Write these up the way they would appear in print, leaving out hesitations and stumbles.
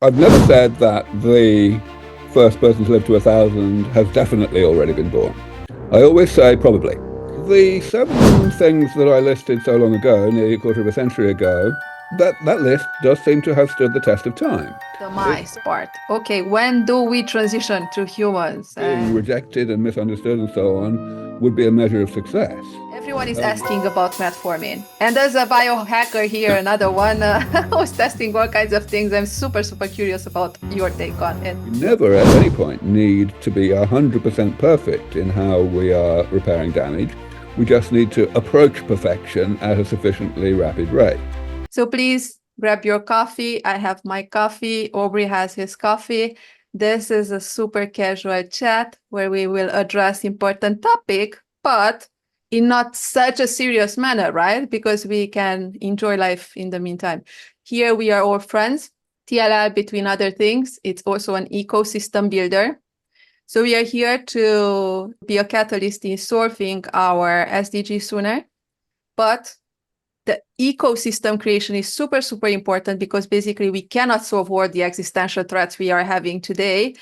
I've never said that the first person to live to 1,000 has definitely already been born. I always say probably. The 7 things that I listed so long ago, nearly a quarter of a century ago, that list does seem to have stood the test of time. The mice part. Okay, when do we transition to humans? Being rejected and misunderstood and so on would be a measure of success. Everyone is asking about metformin. And as a biohacker here, another one who's testing all kinds of things. I'm super, super curious about your take on it. We never at any point need to be 100% perfect in how we are repairing damage. We just need to approach perfection at a sufficiently rapid rate. So please grab your coffee. I have my coffee. Aubrey has his coffee. This is a super casual chat where we will address important topic, but in not such a serious manner, right? Because we can enjoy life in the meantime. Here we are all friends. TLL, between other things, it's also an ecosystem builder. So we are here to be a catalyst in solving our SDG sooner, but the ecosystem creation is super, super important because basically we cannot solve all the existential threats we are having today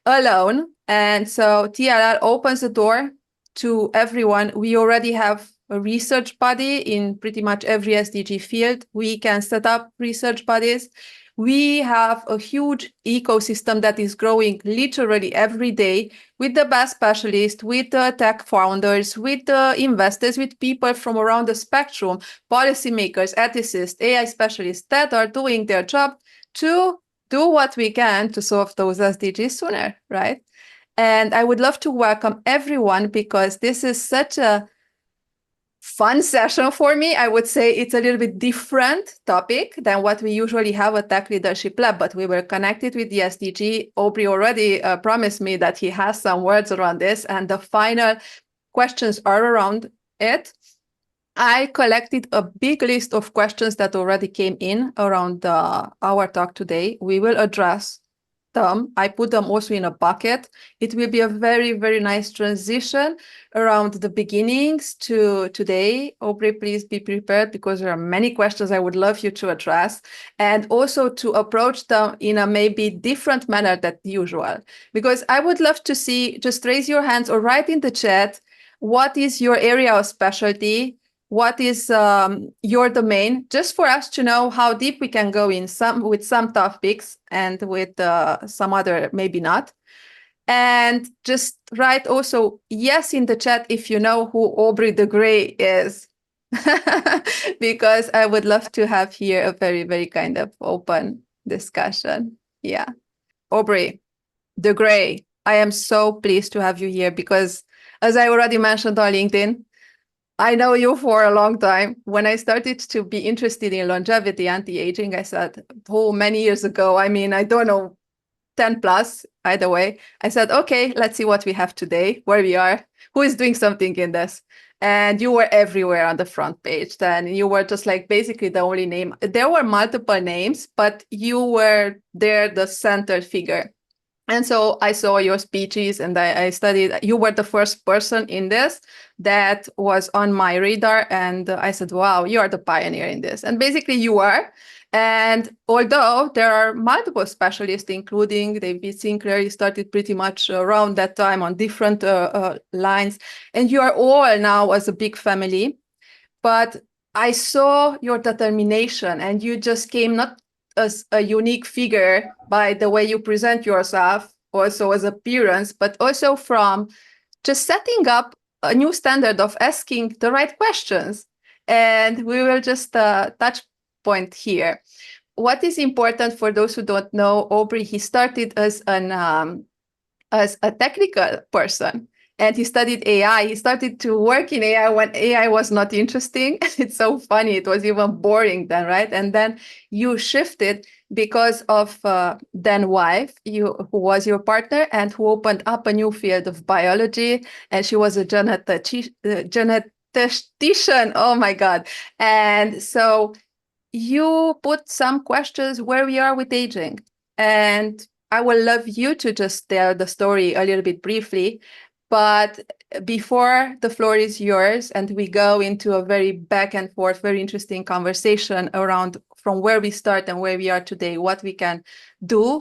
alone. And so TLL opens the door to everyone. We already have a research body in pretty much every SDG field. We can set up research bodies. We have a huge ecosystem that is growing literally every day with the best specialists, with the tech founders, with the investors, with people from around the spectrum, policymakers, ethicists, AI specialists that are doing their job to do what we can to solve those SDGs sooner, right? And I would love to welcome everyone because this is such a fun session for me. I would say it's a little bit different topic than what we usually have at Tech Leadership Lab, but we were connected with the SDG. Aubrey already promised me that he has some words around this, and the final questions are around it. I collected a big list of questions that already came in around our talk today. We will address them. I put them also in a bucket. It will be a very, very nice transition around the beginnings to today. Aubrey, please be prepared because there are many questions I would love you to address and also to approach them in a maybe different manner than usual. Because I would love to see, just raise your hands or write in the chat, what is your area of specialty? What is your domain, just for us to know how deep we can go in with some topics and with some other maybe not. And just write also yes in the chat if you know who Aubrey de Grey is, because I would love to have here a very, very kind of open discussion. Yeah. Aubrey de Grey, I am so pleased to have you here because, as I already mentioned on LinkedIn, I know you for a long time. When I started to be interested in longevity, anti-aging, I said, oh, many years ago, I mean, I don't know, 10 plus, either way. I said, okay, let's see what we have today, where we are, who is doing something in this. And you were everywhere on the front page. Then you were just like basically the only name. There were multiple names, but you were there, the center figure. And so I saw your speeches and I studied. You were the first person in this that was on my radar. And I said, wow, you are the pioneer in this. And basically you are. And although there are multiple specialists, including David Sinclair, you started pretty much around that time on different lines. And you are all now as a big family. But I saw your determination and you just came not as a unique figure by the way you present yourself, also as appearance, but also from just setting up a new standard of asking the right questions. And we will just touch point here. What is important for those who don't know, Aubrey, he started as a technical person. And he studied AI. He started to work in AI when AI was not interesting. It's so funny. It was even boring then, right? And then you shifted because of then wife, who was your partner and who opened up a new field of biology. And she was a genetician. Oh my God. And so you put some questions where we are with aging. And I would love you to just tell the story a little bit briefly. But before the floor is yours and we go into a very back and forth, very interesting conversation around from where we start and where we are today, what we can do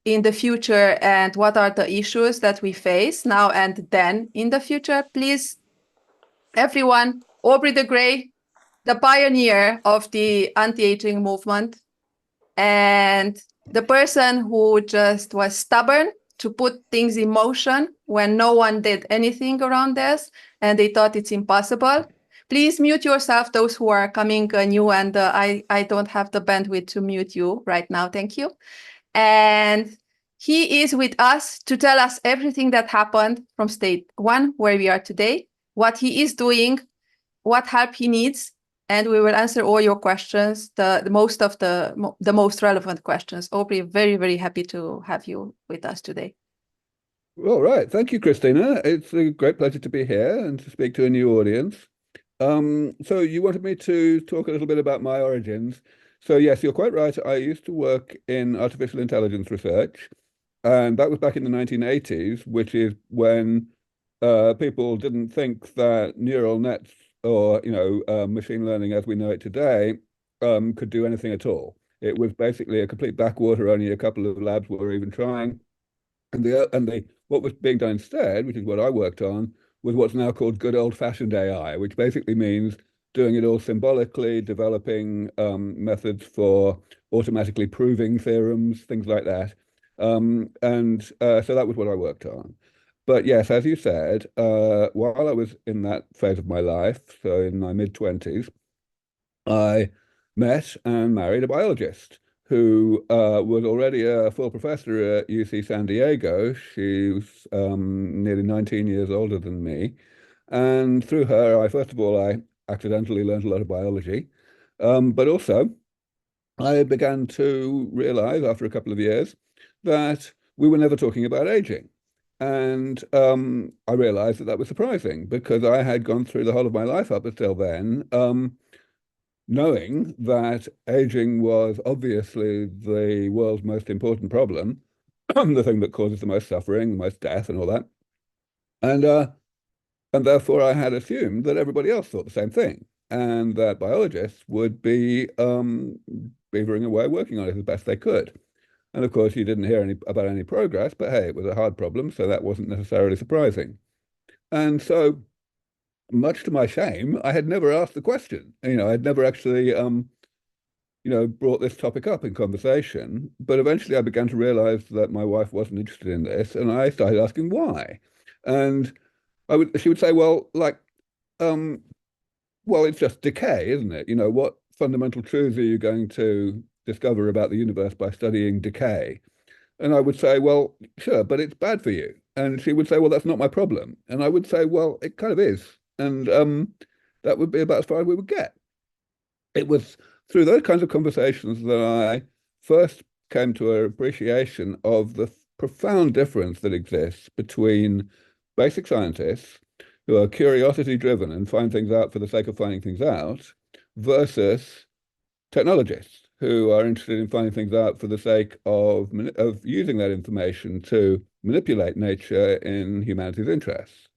in the future, and what are the issues that we face now and then in the future. Please, everyone, Aubrey de Grey, the pioneer of the anti-aging movement, and the person who just was stubborn to put things in motion when no one did anything around this and they thought it's impossible. Please mute yourself, those who are coming new, and I don't have the bandwidth to mute you right now. Thank you. And he is with us to tell us everything that happened from state one, where we are today, what he is doing, what help he needs, and we will answer all your questions, the most relevant questions. Aubrey, very, very happy to have you with us today. All right. Thank you, Cristina. It's a great pleasure to be here and to speak to a new audience. So you wanted me to talk a little bit about my origins. So yes, you're quite right. I used to work in artificial intelligence research, and that was back in the 1980s, which is when people didn't think that neural nets or machine learning as we know it today could do anything at all. It was basically a complete backwater. Only a couple of labs were even trying, and what was being done instead, which is what I worked on, was what's now called good old-fashioned AI, which basically means doing it all symbolically, developing methods for automatically proving theorems, things like that. So that was what I worked on. But yes, as you said, while I was in that phase of my life, so in my mid-20s, I met and married a biologist who was already a full professor at UC San Diego. She was nearly 19 years older than me. And through her, first of all, I accidentally learned a lot of biology. But also, I began to realize after a couple of years that we were never talking about aging. And I realized that was surprising because I had gone through the whole of my life up until then, knowing that aging was obviously the world's most important problem, the thing that causes the most suffering, the most death, and all that. And therefore, I had assumed that everybody else thought the same thing, and that biologists would be beavering away working on it as best they could. And of course, you didn't hear about any progress, but hey, it was a hard problem, so that wasn't necessarily surprising. And so, much to my shame, I had never asked the question. I'd never actually, brought this topic up in conversation. But eventually, I began to realize that my wife wasn't interested in this, and I started asking why. And she would say, well, it's just decay, isn't it? What fundamental truths are you going to discover about the universe by studying decay? And I would say, well, sure, but it's bad for you. And she would say, well, that's not my problem. And I would say, well, it kind of is. And that would be about as far as we would get. It was through those kinds of conversations that I first came to an appreciation of the profound difference that exists between basic scientists who are curiosity driven and find things out for the sake of finding things out versus technologists who are interested in finding things out for the sake of using that information to manipulate nature in humanity's interests.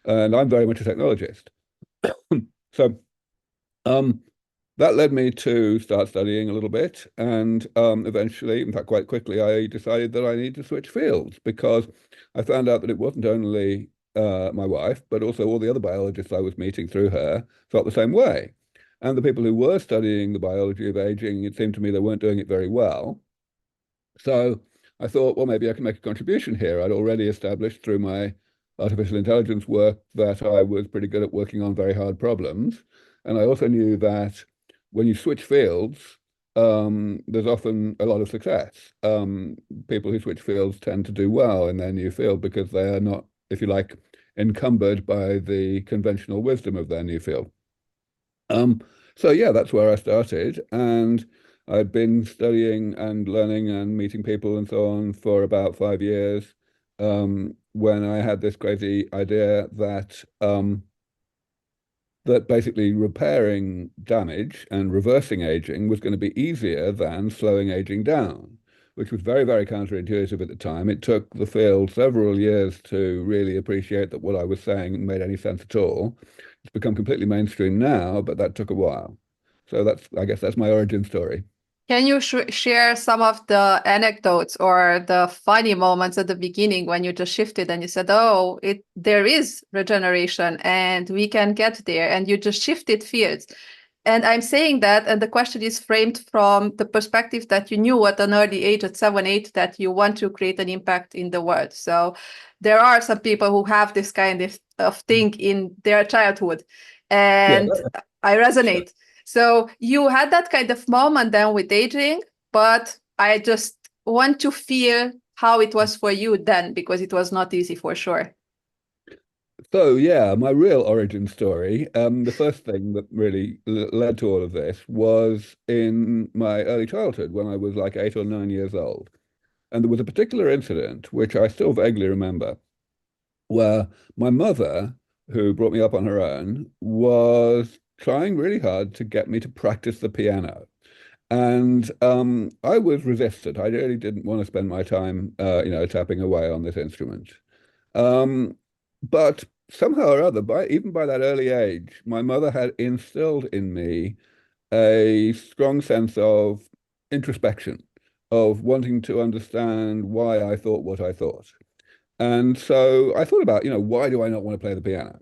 And I'm very much a technologist. So that led me to start studying a little bit. And eventually, in fact, quite quickly, I decided that I needed to switch fields because I found out that it wasn't only my wife, but also all the other biologists I was meeting through her felt the same way. And the people who were studying the biology of aging, it seemed to me they weren't doing it very well. So I thought, well, maybe I can make a contribution here. I'd already established through my artificial intelligence work that I was pretty good at working on very hard problems. And I also knew that when you switch fields, there's often a lot of success. People who switch fields tend to do well in their new field because they are not, if you like, encumbered by the conventional wisdom of their new field. So yeah, that's where I started, and I'd been studying and learning and meeting people and so on for about 5 years, when I had this crazy idea that that basically repairing damage and reversing aging was going to be easier than slowing aging down, which was very, very counterintuitive at the time. It took the field several years to really appreciate that what I was saying made any sense at all. It's become completely mainstream now, but that took a while. So I guess that's my origin story. Can you share some of the anecdotes or the funny moments at the beginning when you just shifted and you said, "Oh, there is regeneration and we can get there," and you just shifted fields? And I'm saying that, and the question is framed from the perspective that you knew at an early age, at 7, 8, that you want to create an impact in the world. So there are some people who have this kind of thing in their childhood, Yeah, and I resonate. So you had that kind of moment then with aging, but I just want to feel how it was for you then, because it was not easy for sure. so yeah, my real origin story, the first thing that really led to all of this was in my early childhood when I was like 8 or 9 years old. And there was a particular incident, which I still vaguely remember, where my mother, who brought me up on her own, was trying really hard to get me to practice the piano. And I was resistant. I really didn't want to spend my time, tapping away on this instrument. Um, but somehow or other, even by that early age, my mother had instilled in me a strong sense of introspection, of wanting to understand why I thought what I thought. And so I thought about, why do I not want to play the piano?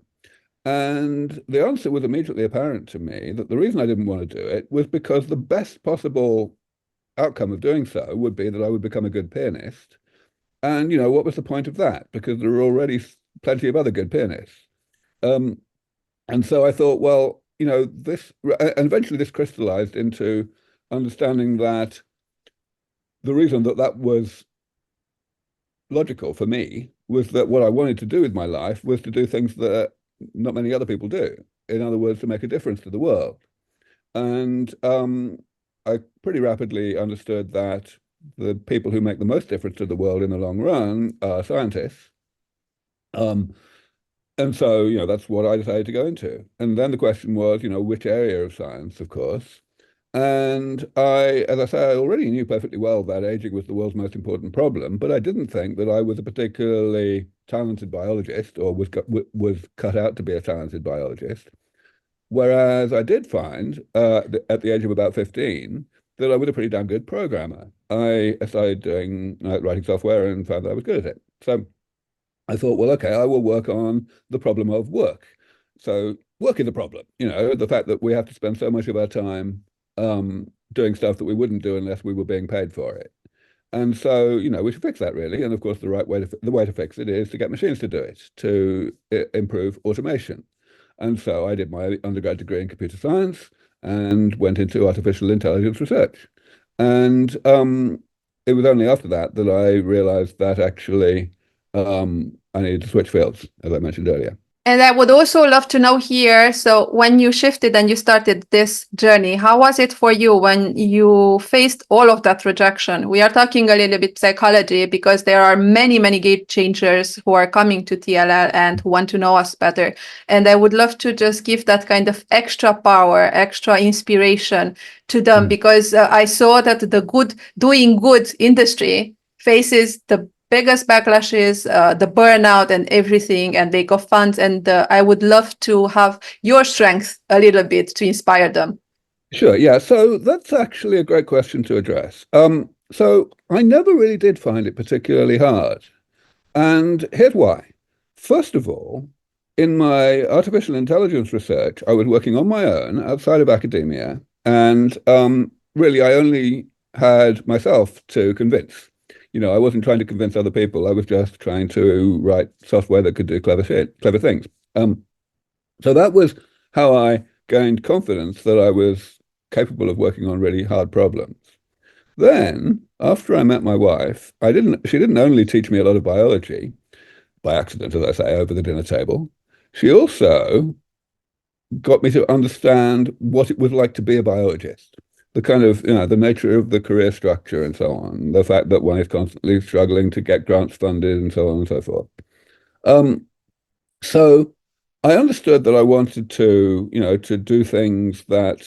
And the answer was immediately apparent to me that the reason I didn't want to do it was because the best possible outcome of doing so would be that I would become a good pianist. And, what was the point of that? Because there were already plenty of other good pianists. Um, and so I thought, well, and eventually this crystallized into understanding that the reason that that was logical for me was that what I wanted to do with my life was to do things that not many other people do. In other words, to make a difference to the world. And I pretty rapidly understood that the people who make the most difference to the world in the long run are scientists. Um, and so, that's what I decided to go into. And then the question was, which area of science, of course. And as I say, I already knew perfectly well that aging was the world's most important problem, but I didn't think that I was a particularly talented biologist or was cut out to be a talented biologist. Whereas I did find at the age of about 15 that I was a pretty damn good programmer. I started doing writing software and found that I was good at it. So I thought, well, okay, I will work on the problem of work. So work is a problem, the fact that we have to spend so much of our time doing stuff that we wouldn't do unless we were being paid for it. And so, we should fix that really. And of course, the way to fix it is to get machines to do it, to improve automation. And so I did my undergrad degree in computer science and went into artificial intelligence research. And it was only after that that I realized that actually I needed to switch fields, as I mentioned earlier. And I would also love to know here, so when you shifted and you started this journey, how was it for you when you faced all of that rejection? We are talking a little bit psychology because there are many, many game changers who are coming to TLL and who want to know us better. And I would love to just give that kind of extra power, extra inspiration to them, because I saw that the doing good industry faces the biggest backlash is the burnout and everything and lack of funds. And I would love to have your strength a little bit to inspire them. Sure, yeah. So that's actually a great question to address. So I never really did find it particularly hard. And here's why. First of all, in my artificial intelligence research, I was working on my own outside of academia. And really, I only had myself to convince. I wasn't trying to convince other people. I was just trying to write software that could do clever things. So that was how I gained confidence that I was capable of working on really hard problems. Then, after I met my wife, she didn't only teach me a lot of biology by accident, as I say, over the dinner table. She also got me to understand what it was like to be a biologist, the kind of, the nature of the career structure and so on, the fact that one is constantly struggling to get grants funded and so on and so forth. So I understood that I wanted to do things that,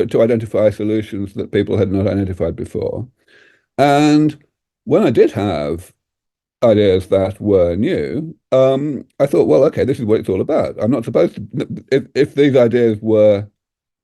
to identify solutions that people had not identified before. And when I did have ideas that were new, I thought, well, okay, this is what it's all about. I'm not supposed to, if these ideas were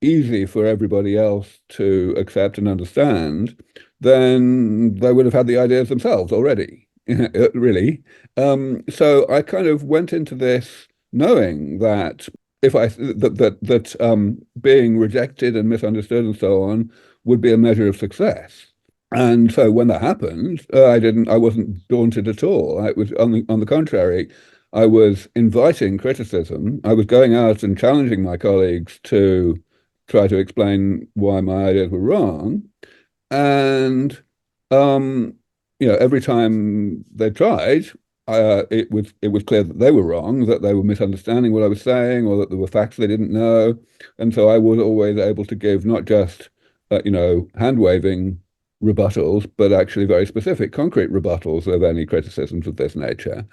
easy for everybody else to accept and understand, then they would have had the ideas themselves already, really. So I kind of went into this knowing that if I that being rejected and misunderstood and so on would be a measure of success. And so when that happened, I wasn't daunted at all. I was on the contrary, I was inviting criticism. I was going out and challenging my colleagues to try to explain why my ideas were wrong. And um, every time they tried, it was clear that they were wrong, that they were misunderstanding what I was saying, or that there were facts they didn't know. And so I was always able to give not just hand waving rebuttals, but actually very specific, concrete rebuttals of any criticisms of this nature.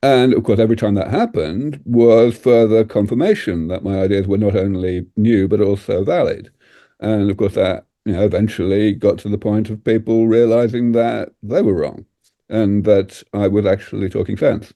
And of course, every time that happened was further confirmation that my ideas were not only new, but also valid. And of course, that eventually got to the point of people realizing that they were wrong and that I was actually talking sense.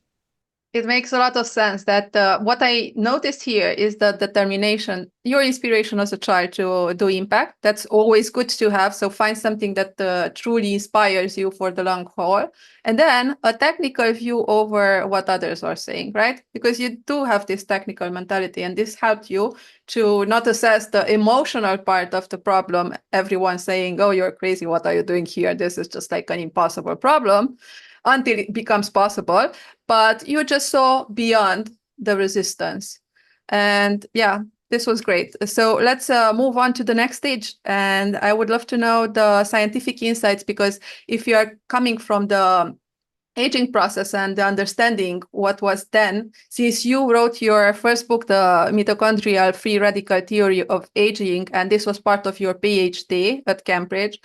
It makes a lot of sense that what I noticed here is the determination, your inspiration as a child to do impact. That's always good to have. So find something that truly inspires you for the long haul. And then a technical view over what others are saying, right? Because you do have this technical mentality, and this helped you to not assess the emotional part of the problem. Everyone saying, oh, you're crazy. What are you doing here? This is just like an impossible problem, until it becomes possible. But you just saw beyond the resistance. And yeah, this was great. So let's move on to the next stage. And I would love to know the scientific insights, because if you are coming from the aging process and the understanding what was then, since you wrote your first book, the mitochondrial free radical theory of aging, and this was part of your PhD at Cambridge,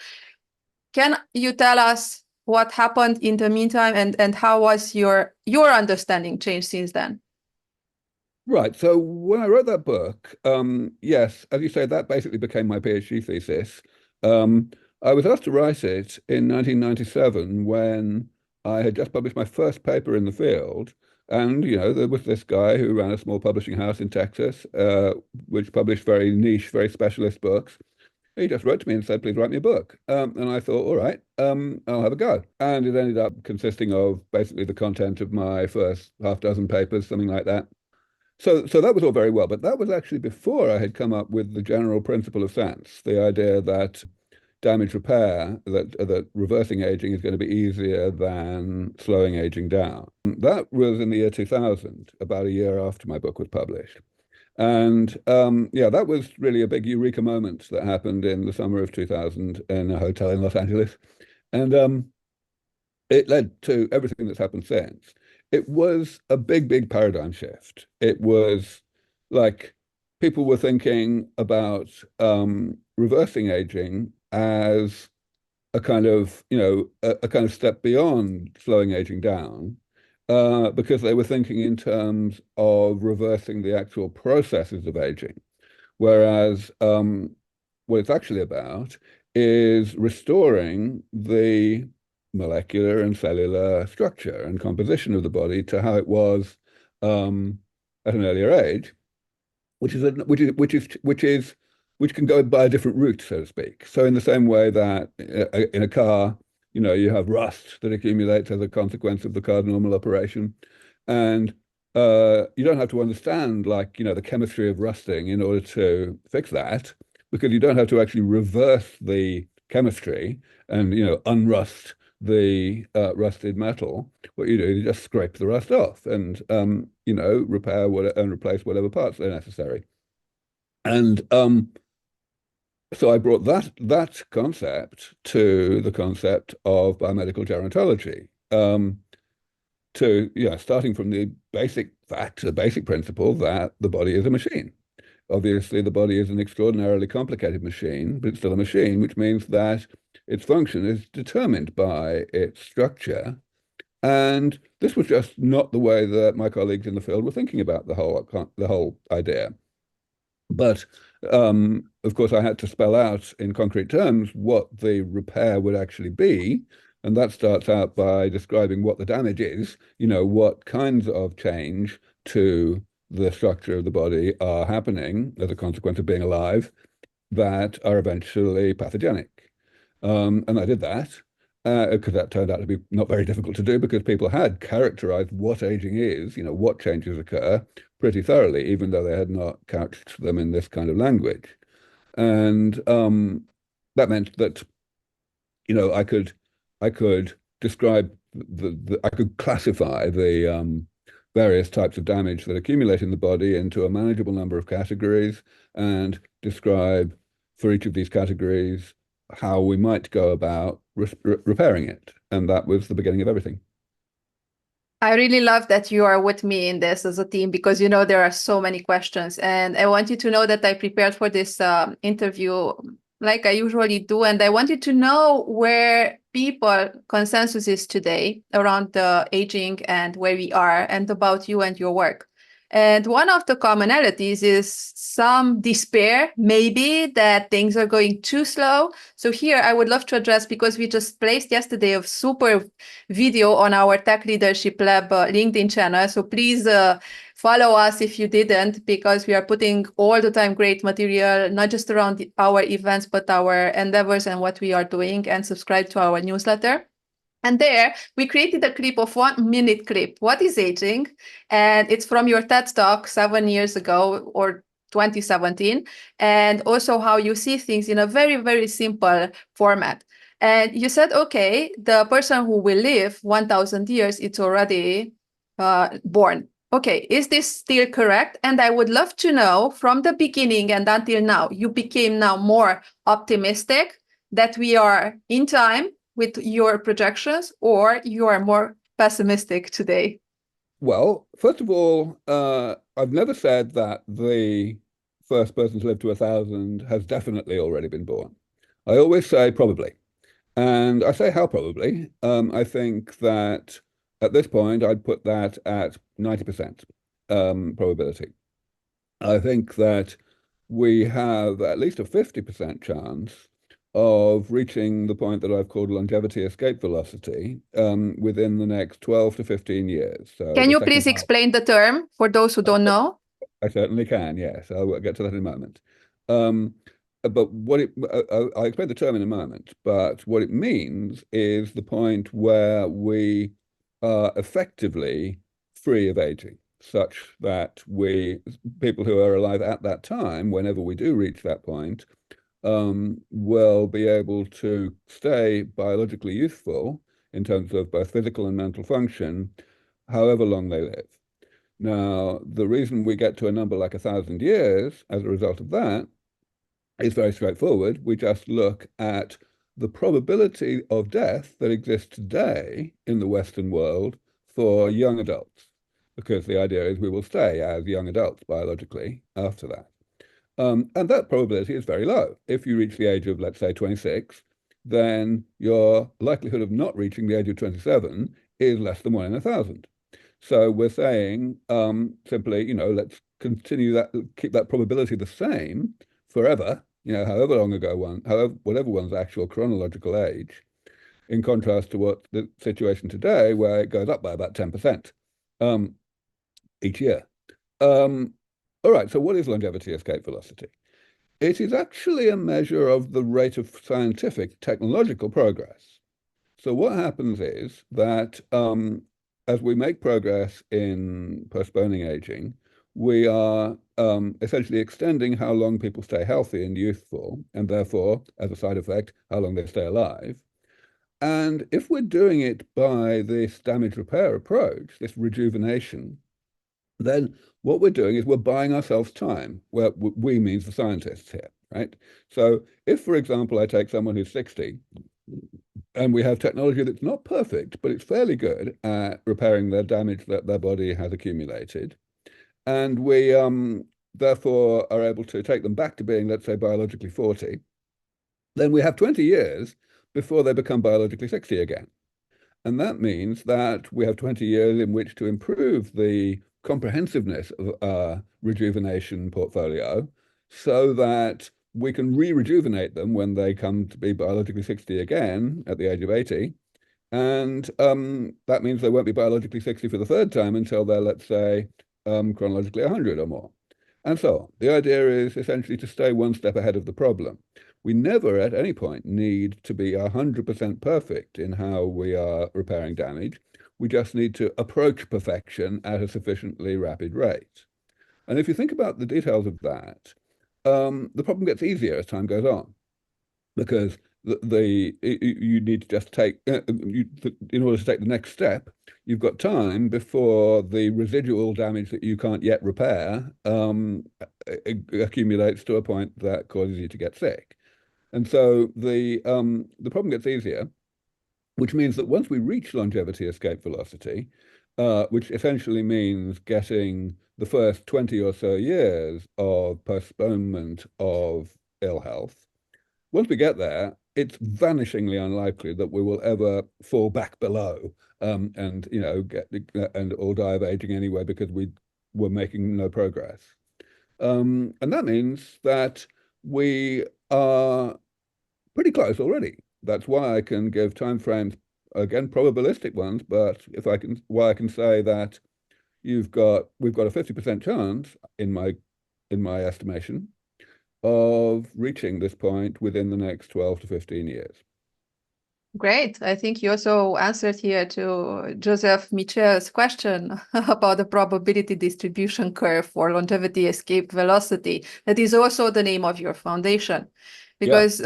can you tell us what happened in the meantime, and how was your understanding changed since then? Right. So when I wrote that book, yes, as you say, that basically became my PhD thesis. Um, I was asked to write it in 1997 when I had just published my first paper in the field. And, there was this guy who ran a small publishing house in Texas, which published very niche, very specialist books. He just wrote to me and said, please write me a book. And I thought, all right, I'll have a go. And it ended up consisting of basically the content of my first half dozen papers, something like that. So that was all very well, but that was actually before I had come up with the general principle of sense, the idea that damage repair, that reversing aging is going to be easier than slowing aging down. That was in the year 2000, about a year after my book was published. And yeah, that was really a big eureka moment that happened in the summer of 2000 in a hotel in Los Angeles. And it led to everything that's happened since. It was a big, big paradigm shift. It was like people were thinking about reversing aging as a kind of, a kind of step beyond slowing aging down, because they were thinking in terms of reversing the actual processes of aging. Whereas what it's actually about is restoring the molecular and cellular structure and composition of the body to how it was at an earlier age, which can go by a different route, so to speak. So in the same way that in a car, you have rust that accumulates as a consequence of the car's normal operation, and you don't have to understand the chemistry of rusting in order to fix that, because you don't have to actually reverse the chemistry and unrust the rusted metal. What you do is you just scrape the rust off and repair and replace whatever parts are necessary. And so I brought that concept to the concept of biomedical gerontology. Starting from the basic fact, the basic principle that the body is a machine. Obviously, the body is an extraordinarily complicated machine, but it's still a machine, which means that its function is determined by its structure. And this was just not the way that my colleagues in the field were thinking about the whole idea. But of course, I had to spell out in concrete terms what the repair would actually be. And that starts out by describing what the damage is, what kinds of change to the structure of the body are happening as a consequence of being alive that are eventually pathogenic. And I did that because that turned out to be not very difficult to do because people had characterized what aging is, what changes occur pretty thoroughly, even though they had not couched them in this kind of language. And that meant that, I could describe I could classify the various types of damage that accumulate in the body into a manageable number of categories and describe for each of these categories how we might go about repairing it. And that was the beginning of everything. I really love that you are with me in this as a team because there are so many questions, and I want you to know that I prepared for this interview like I usually do, and I wanted to know where people consensus is today around the aging and where we are and about you and your work. And one of the commonalities is some despair, maybe that things are going too slow. So here I would love to address, because we just placed yesterday a super video on our Tech Leadership Lab LinkedIn channel. So please follow us if you didn't, because we are putting all the time great material, not just around our events, but our endeavors and what we are doing, and subscribe to our newsletter. And there we created a clip of 1 minute clip. What is aging? And it's from your TED Talk 7 years ago or 2017. And also how you see things in a very, very simple format. And you said, okay, the person who will live 1,000 years, it's already born. Okay, is this still correct? And I would love to know from the beginning and until now, you became now more optimistic that we are in time with your projections, or you are more pessimistic today? Well, first of all, I've never said that the first person to live to 1,000 has definitely already been born. I always say probably. And I say how probably. I think that at this point, I'd put that at 90% probability. I think that we have at least a 50% chance of reaching the point that I've called longevity escape velocity within the next 12 to 15 years. So Can the you second please half. explain the term for those who don't know? I certainly can, yes. I'll get to that in a moment. But I'll explain the term in a moment, but what it means is the point where we are effectively free of aging, such that people who are alive at that time, whenever we do reach that point, will be able to stay biologically useful in terms of both physical and mental function, however long they live. Now, the reason we get to a number like 1,000 years as a result of that is very straightforward. We just look at the probability of death that exists today in the Western world for young adults, because the idea is we will stay as young adults biologically after that. And that probability is very low. If you reach the age of, let's say, 26, then your likelihood of not reaching the age of 27 is less than 1 in 1,000. So we're saying simply, let's continue that, keep that probability the same forever, however long ago whatever one's actual chronological age, in contrast to what the situation today, where it goes up by about 10% each year. All right, so what is longevity escape velocity? It is actually a measure of the rate of scientific technological progress. So what happens is that as we make progress in postponing aging, we are essentially extending how long people stay healthy and youthful, and therefore, as a side effect, how long they stay alive. And if we're doing it by this damage repair approach, this rejuvenation, then what we're doing is we're buying ourselves time, where we means the scientists here, right? So if, for example, I take someone who's 60, and we have technology that's not perfect, but it's fairly good at repairing the damage that their body has accumulated, and we therefore are able to take them back to being, let's say, biologically 40, then we have 20 years before they become biologically 60 again. And that means that we have 20 years in which to improve the comprehensiveness of our rejuvenation portfolio so that we can rejuvenate them when they come to be biologically 60 again at the age of 80. And that means they won't be biologically 60 for the third time until they're, let's say, chronologically 100 or more, and so on. The idea is essentially to stay one step ahead of the problem. We never at any point need to be 100% perfect in how we are repairing damage. We just need to approach perfection at a sufficiently rapid rate. And if you think about the details of that, the problem gets easier as time goes on, because you need to just take in order to take the next step, you've got time before the residual damage that you can't yet repair accumulates to a point that causes you to get sick. And so the problem gets easier, which means that once we reach longevity escape velocity, which essentially means getting the first 20 or so years of postponement of ill health, once we get there, it's vanishingly unlikely that we will ever fall back below and get and or die of aging anyway, because we were making no progress. And that means that we are pretty close already. That's why I can give timeframes, again, probabilistic ones, but why I can say that we've got a 50% chance in my estimation of reaching this point within the next 12 to 15 years. Great. I think you also answered here to Joseph Michel's question about the probability distribution curve for longevity escape velocity. That is also the name of your foundation, because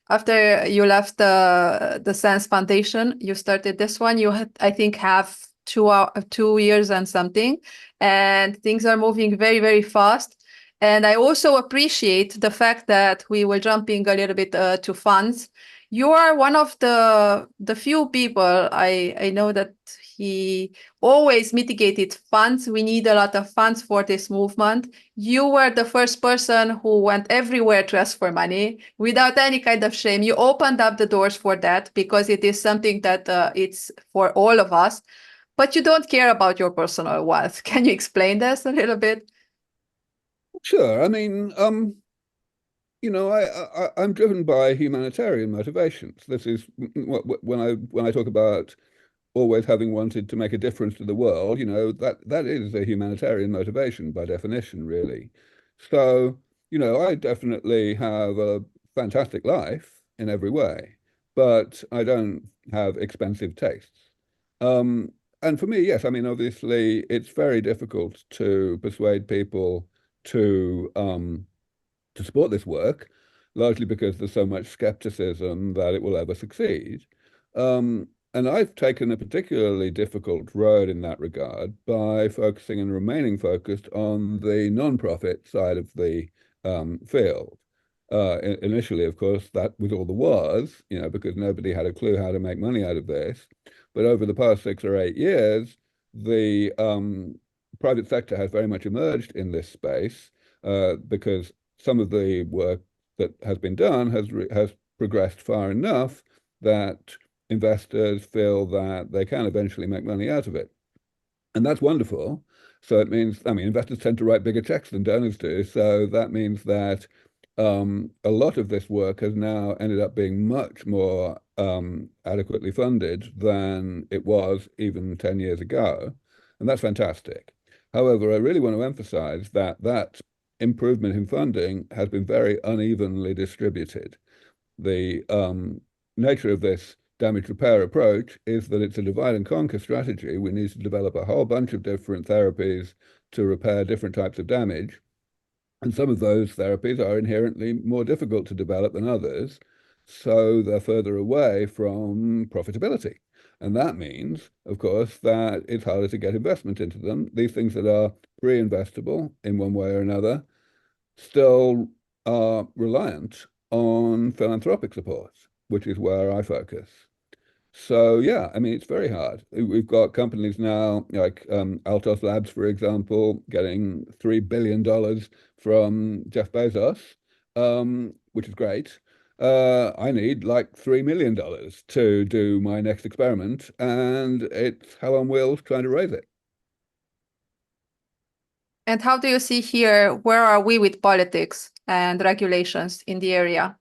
after you left the SENS Foundation, you started this one. You had, I think, have 2 years and something, and things are moving very, very fast. And I also appreciate the fact that we were jumping a little bit to funds. You are one of the few people I know that he always mitigated funds. We need a lot of funds for this movement. You were the first person who went everywhere to ask for money without any kind of shame. You opened up the doors for that because it is something that it's for all of us. But you don't care about your personal wealth. Can you explain this a little bit? Sure. I mean, I'm driven by humanitarian motivations. This is when I talk about always having wanted to make a difference to the world, that is a humanitarian motivation by definition, really. So, I definitely have a fantastic life in every way, but I don't have expensive tastes. And for me, yes, I mean, obviously, it's very difficult to persuade people to to support this work, largely because there's so much skepticism that it will ever succeed. And I've taken a particularly difficult road in that regard by focusing and remaining focused on the non-profit side of the field. Initially, of course, that was all there was, because nobody had a clue how to make money out of this. But over the past 6 or 8 years, the private sector has very much emerged in this space because some of the work that has been done has progressed far enough that investors feel that they can eventually make money out of it. And that's wonderful. So it means, I mean, investors tend to write bigger checks than donors do. So that means that a lot of this work has now ended up being much more adequately funded than it was even 10 years ago. And that's fantastic. However, I really want to emphasize that improvement in funding has been very unevenly distributed. The nature of this damage repair approach is that it's a divide and conquer strategy. We need to develop a whole bunch of different therapies to repair different types of damage. And some of those therapies are inherently more difficult to develop than others, so they're further away from profitability. And that means, of course, that it's harder to get investment into them. These things that are pre-investable in one way or another still are reliant on philanthropic support, which is where I focus. So yeah, I mean, it's very hard. We've got companies now like Altos Labs, for example, getting $3 billion from Jeff Bezos, which is great. I need like $3 million to do my next experiment, and it's hell on wheels trying to raise it. And how do you see here, where are we with politics and regulations in the area?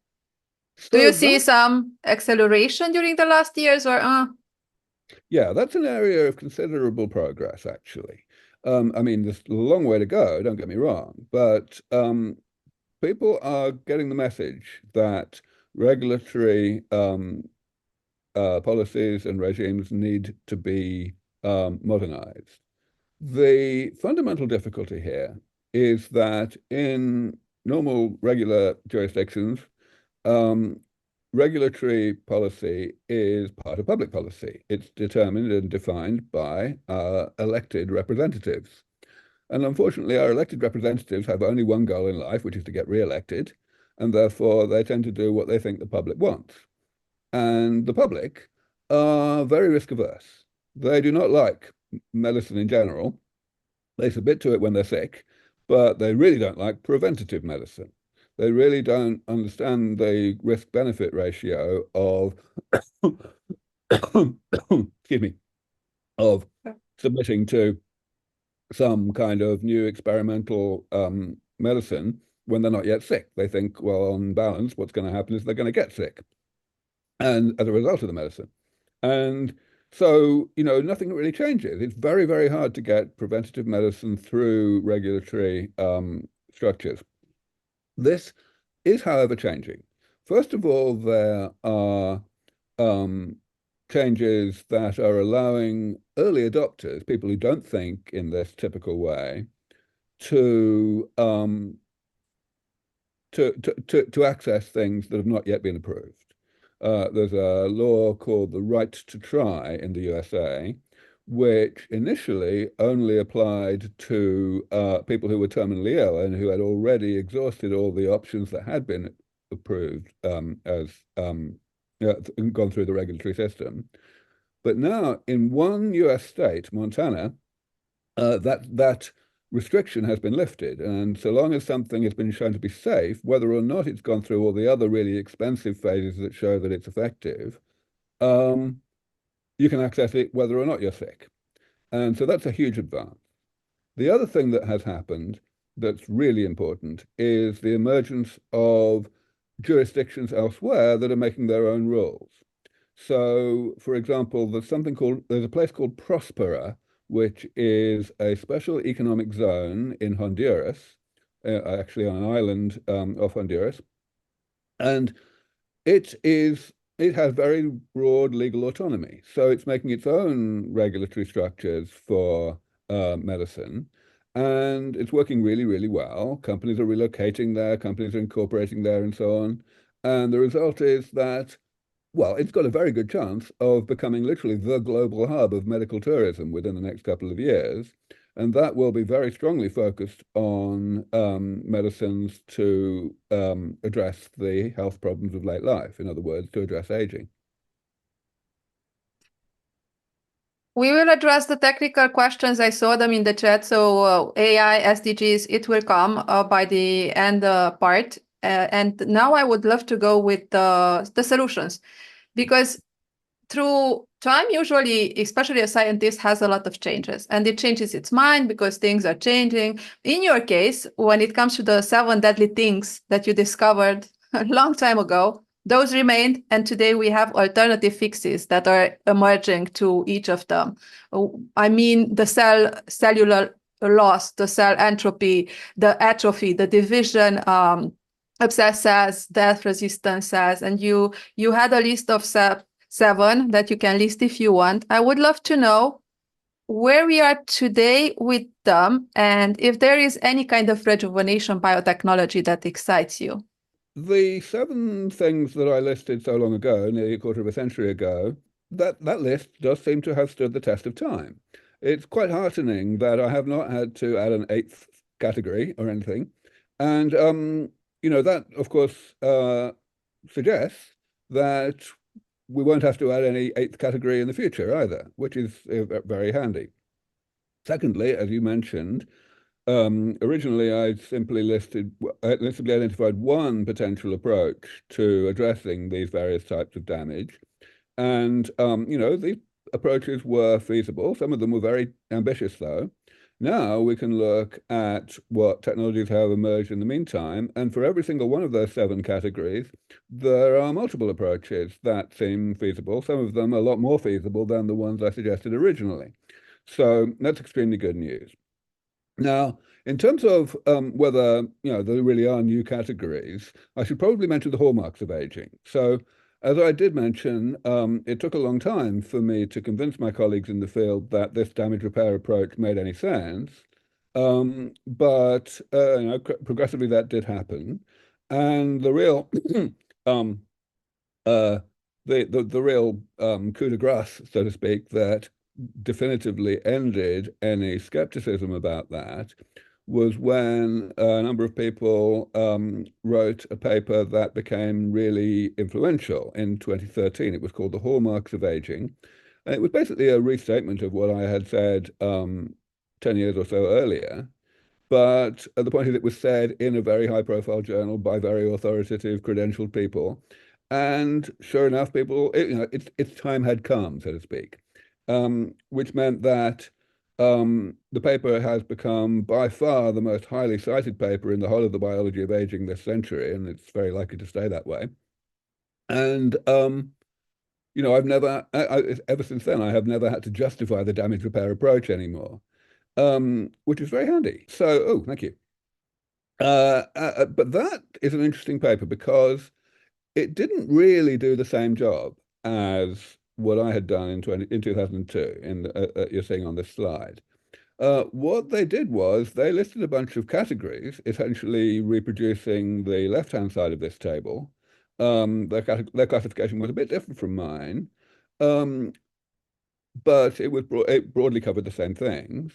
Do you see some acceleration during the last years or? Yeah, that's an area of considerable progress, actually. I mean, there's a long way to go, don't get me wrong, but people are getting the message that regulatory policies and regimes need to be modernized. The fundamental difficulty here is that in normal, regular jurisdictions, um, regulatory policy is part of public policy. It's determined and defined by elected representatives. And unfortunately, our elected representatives have only one goal in life, which is to get re-elected, and therefore they tend to do what they think the public wants. And the public are very risk averse. They do not like medicine in general. They submit to it when they're sick, but they really don't like preventative medicine. They really don't understand the risk-benefit ratio of, excuse me, of submitting to some kind of new experimental medicine when they're not yet sick. They think, well, on balance, what's going to happen is they're going to get sick, and as a result of the medicine. And so, nothing really changes. It's very, very hard to get preventative medicine through regulatory structures. This is, however, changing. First of all, there are changes that are allowing early adopters, people who don't think in this typical way, to access things that have not yet been approved. There's a law called the right to try in the USA, which initially only applied to people who were terminally ill and who had already exhausted all the options that had been approved as gone through the regulatory system. But now, in one US state, Montana, that restriction has been lifted. And so long as something has been shown to be safe, whether or not it's gone through all the other really expensive phases that show that it's effective, you can access it whether or not you're sick. And so that's a huge advance. The other thing that has happened that's really important is the emergence of jurisdictions elsewhere that are making their own rules. So, for example, there's a place called Prospera, which is a special economic zone in Honduras, actually on an island off Honduras. And it has very broad legal autonomy. So it's making its own regulatory structures for medicine. And it's working really, really well. Companies are relocating there, companies are incorporating there, and so on. And the result is that, well, it's got a very good chance of becoming literally the global hub of medical tourism within the next couple of years. And that will be very strongly focused on medicines to address the health problems of late life. In other words, to address aging. We will address the technical questions. I saw them in the chat. So AI, SDGs, it will come by the end part. And now I would love to go with the solutions, because through time, usually, especially a scientist, has a lot of changes, and it changes its mind because things are changing. In your case, when it comes to the 7 deadly things that you discovered a long time ago, those remained, and today we have alternative fixes that are emerging to each of them. I mean, the cellular loss, the cell entropy, the atrophy, the division, obsessed cells, death resistant cells, and you had a list of 7 that you can list if you want. I would love to know where we are today with them, and if there is any kind of rejuvenation biotechnology that excites you. The 7 things that I listed so long ago, nearly a quarter of a century ago, that list does seem to have stood the test of time. It's quite heartening that I have not had to add an 8th category or anything. And, that, of course, suggests that we won't have to add any 8th category in the future either, which is very handy. Secondly, as you mentioned, originally I simply identified one potential approach to addressing these various types of damage. And, these approaches were feasible. Some of them were very ambitious, though. Now we can look at what technologies have emerged in the meantime, and for every single one of those 7 categories, there are multiple approaches that seem feasible, some of them a lot more feasible than the ones I suggested originally. So that's extremely good news. Now, in terms of whether there really are new categories, I should probably mention the hallmarks of aging. So, as I did mention, it took a long time for me to convince my colleagues in the field that this damage repair approach made any sense. But progressively that did happen, and the real um, uh, the real coup de grace, so to speak, that definitively ended any skepticism about that was when a number of people wrote a paper that became really influential in 2013. It was called The Hallmarks of Aging. And it was basically a restatement of what I had said 10 years or so earlier. But the point is, it was said in a very high-profile journal by very authoritative, credentialed people, and sure enough, its time had come, so to speak, which meant that the paper has become by far the most highly cited paper in the whole of the biology of aging this century, and it's very likely to stay that way. And I've never, ever since then, I have never had to justify the damage repair approach anymore, which is very handy. So, oh, thank you. But that is an interesting paper because it didn't really do the same job as what I had done in 2002, you're seeing on this slide. What they did was they listed a bunch of categories, essentially reproducing the left-hand side of this table. Their classification was a bit different from mine, um, but it broadly covered the same things.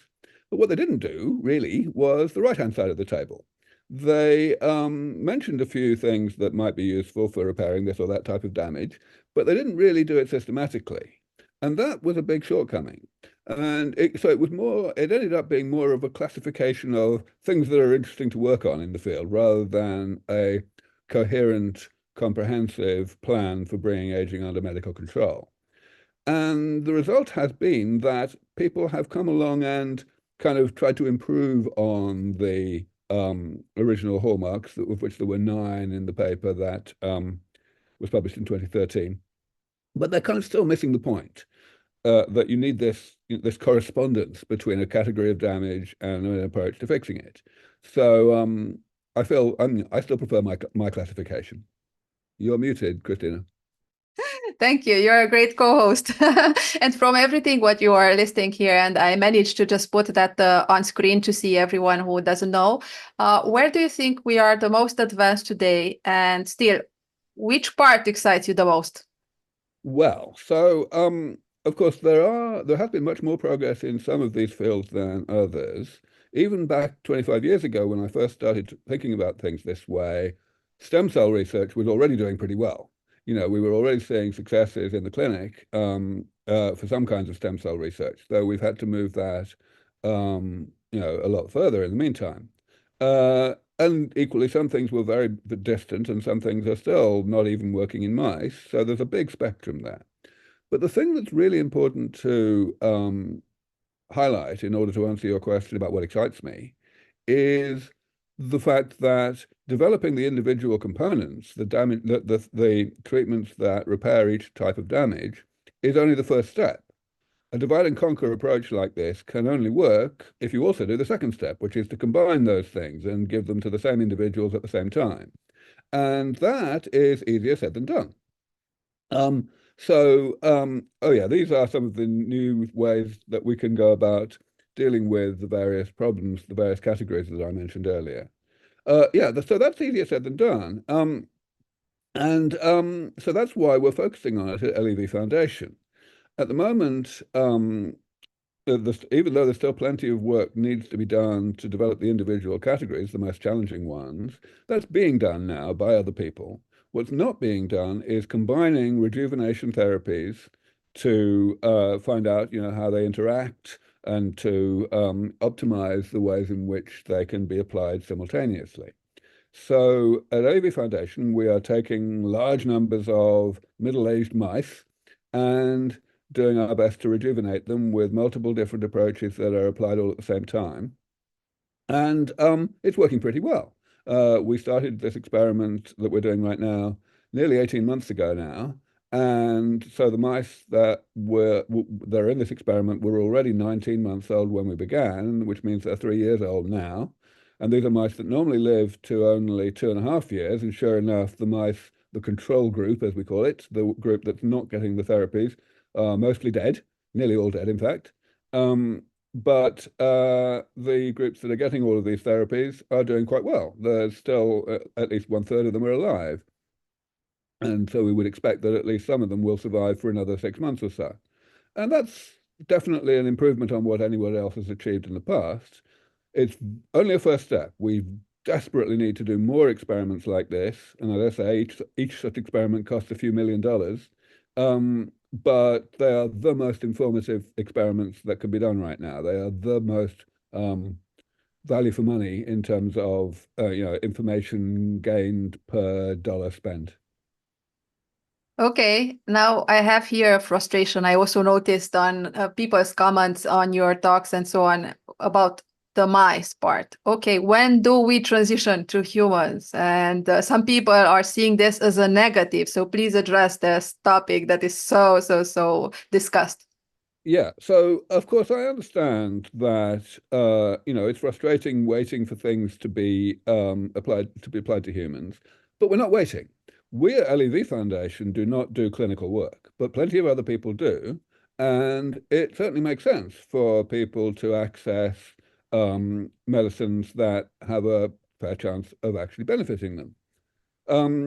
But what they didn't do, really, was the right-hand side of the table. They mentioned a few things that might be useful for repairing this or that type of damage, but they didn't really do it systematically. And that was a big shortcoming. So it ended up being more of a classification of things that are interesting to work on in the field rather than a coherent, comprehensive plan for bringing aging under medical control. And the result has been that people have come along and kind of tried to improve on the original hallmarks, of which there were 9 in the paper that was published in 2013. But they're kind of still missing the point that you need this correspondence between a category of damage and an approach to fixing it. So I still prefer my classification. You're muted, Cristina. Thank you. You're a great co-host. And from everything what you are listing here, and I managed to just put that on screen to see everyone who doesn't know, where do you think we are the most advanced today? And still, which part excites you the most? Well, so of course there has been much more progress in some of these fields than others. Even back 25 years ago, when I first started thinking about things this way, stem cell research was already doing pretty well. We were already seeing successes in the clinic for some kinds of stem cell research, though we've had to move that a lot further in the meantime. And equally, some things were very distant, and some things are still not even working in mice. So there's a big spectrum there. But the thing that's really important to highlight in order to answer your question about what excites me is the fact that developing the individual components, the treatments that repair each type of damage, is only the first step. A divide and conquer approach like this can only work if you also do the second step, which is to combine those things and give them to the same individuals at the same time. And that is easier said than done. Oh yeah, these are some of the new ways that we can go about dealing with the various problems, the various categories that I mentioned earlier. So that's easier said than done. So that's why we're focusing on it at LEV Foundation. At the moment, even though there's still plenty of work needs to be done to develop the individual categories, the most challenging ones, that's being done now by other people. What's not being done is combining rejuvenation therapies to find out, how they interact and to optimize the ways in which they can be applied simultaneously. So at AV Foundation, we are taking large numbers of middle-aged mice and doing our best to rejuvenate them with multiple different approaches that are applied all at the same time. And it's working pretty well. We started this experiment that we're doing right now nearly 18 months ago now, And so the mice that they're in this experiment were already 19 months old when we began, which means they're 3 years old now. And these are mice that normally live to only 2.5 years. And sure enough, the mice, the control group, as we call it, the group that's not getting the therapies, are mostly dead, nearly all dead, in fact. But the groups that are getting all of these therapies are doing quite well. There's still at least 1/3 of them are alive. And so we would expect that at least some of them will survive for another 6 months or so. And that's definitely an improvement on what anyone else has achieved in the past. It's only a first step. We desperately need to do more experiments like this. And as I say, each such experiment costs a few $1 million. But they are the most informative experiments that can be done right now. They are the most value for money in terms of information gained per dollar spent. Okay, now I have here a frustration. I also noticed on people's comments on your talks and so on about the mice part. Okay, when do we transition to humans? And some people are seeing this as a negative. So please address this topic that is so discussed. Yeah, so of course I understand that it's frustrating waiting for things to be applied to humans, but we're not waiting. We at LEV Foundation do not do clinical work, but plenty of other people do, and it certainly makes sense for people to access medicines that have a fair chance of actually benefiting them.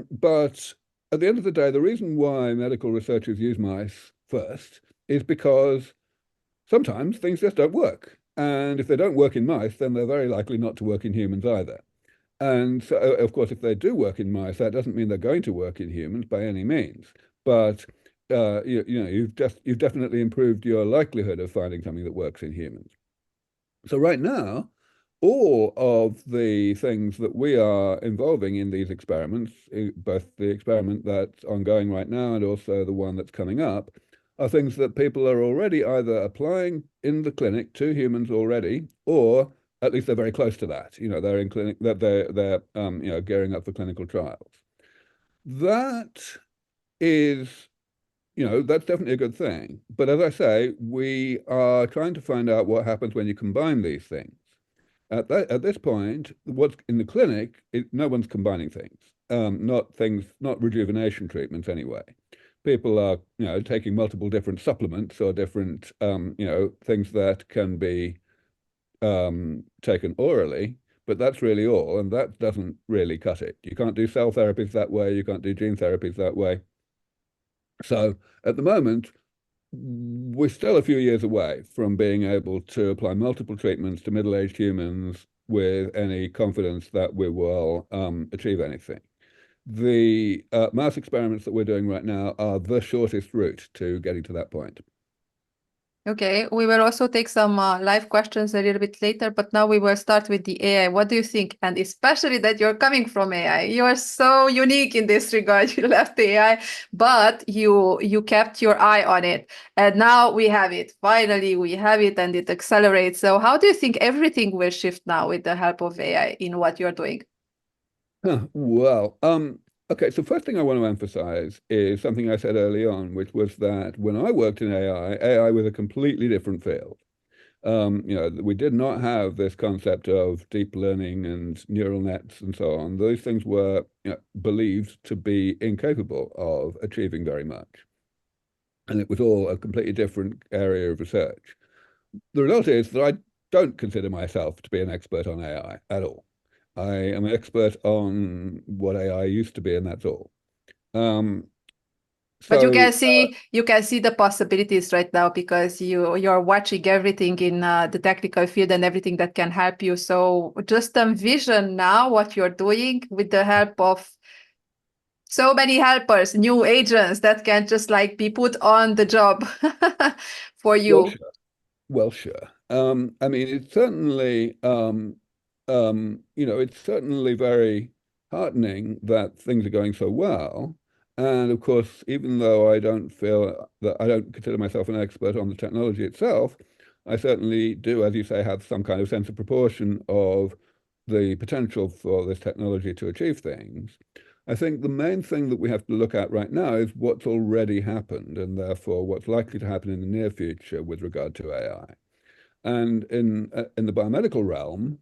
But at the end of the day, the reason why medical researchers use mice first is because sometimes things just don't work. And if they don't work in mice, then they're very likely not to work in humans either. And so, of course, if they do work in mice, that doesn't mean they're going to work in humans by any means. But you've definitely improved your likelihood of finding something that works in humans. So right now, all of the things that we are involving in these experiments, both the experiment that's ongoing right now and also the one that's coming up, are things that people are already either applying in the clinic to humans already, or at least they're very close to that. They're in clinic, that they're gearing up for clinical trials. That is, that's definitely a good thing. But as I say, we are trying to find out what happens when you combine these things. At this point, what's in the clinic, no one's combining things, not rejuvenation treatments anyway. People are, taking multiple different supplements or different, things that can be taken orally, but that's really all, and that doesn't really cut it. You can't do cell therapies that way. You can't do gene therapies that way. So at the moment, we're still a few years away from being able to apply multiple treatments to middle-aged humans with any confidence that we will achieve anything. The mouse experiments that we're doing right now are the shortest route to getting to that point. Okay, we will also take some live questions a little bit later, but now we will start with the AI. What do you think? And especially that you're coming from AI. You are so unique in this regard. You left AI, but you kept your eye on it. And now we have it. Finally, we have it and it accelerates. So how do you think everything will shift now with the help of AI in what you're doing? Well, okay, so first thing I want to emphasize is something I said early on, which was that when I worked in AI was a completely different field. We did not have this concept of deep learning and neural nets and so on. Those things were believed to be incapable of achieving very much. And it was all a completely different area of research. The result is that I don't consider myself to be an expert on AI at all. I am an expert on what AI used to be, and that's all. But So you can see the possibilities right now because you're watching everything in the technical field and everything that can help you. So just envision now what you're doing with the help of so many helpers, new agents that can just like be put on the job for well, you. sure. Well, sure. I mean, it's certainly very heartening that things are going so well. And of course, even though I don't consider myself an expert on the technology itself, I certainly do, as you say, have some kind of sense of proportion of the potential for this technology to achieve things. I think the main thing that we have to look at right now is what's already happened and therefore what's likely to happen in the near future with regard to AI. And in the biomedical realm,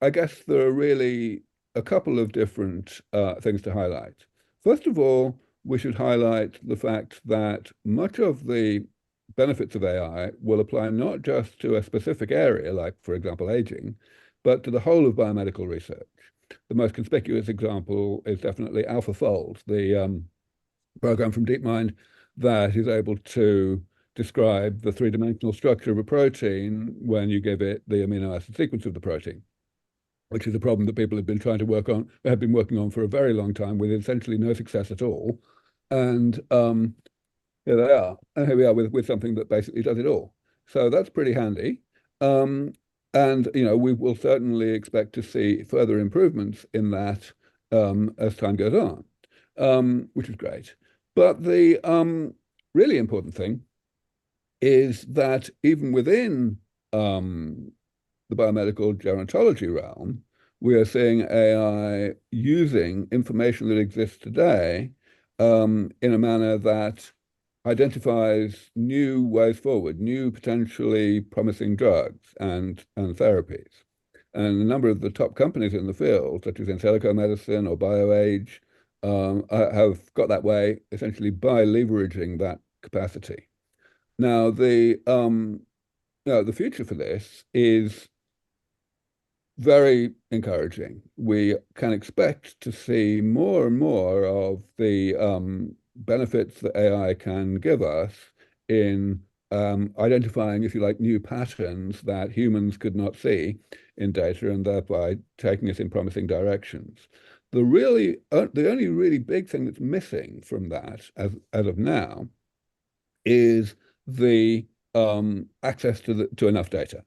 I guess there are really a couple of different things to highlight. First of all, we should highlight the fact that much of the benefits of AI will apply not just to a specific area, like, for example, aging, but to the whole of biomedical research. The most conspicuous example is definitely AlphaFold, the program from DeepMind that is able to describe the three-dimensional structure of a protein when you give it the amino acid sequence of the protein, which is a problem that people have been trying to have been working on for a very long time with essentially no success at all. And here they are. And here we are with something that basically does it all. So that's pretty handy. And we will certainly expect to see further improvements in that as time goes on, which is great. But the really important thing is that even within the biomedical gerontology realm, we are seeing AI using information that exists today in a manner that identifies new ways forward, new potentially promising drugs and therapies. And a number of the top companies in the field, such as in silico medicine or BioAge, have got that way essentially by leveraging that capacity. Now, the future for this is very encouraging. We can expect to see more and more of the benefits that AI can give us in identifying, if you like, new patterns that humans could not see in data and thereby taking us in promising directions. The only really big thing that's missing from that as of now is the access to enough data.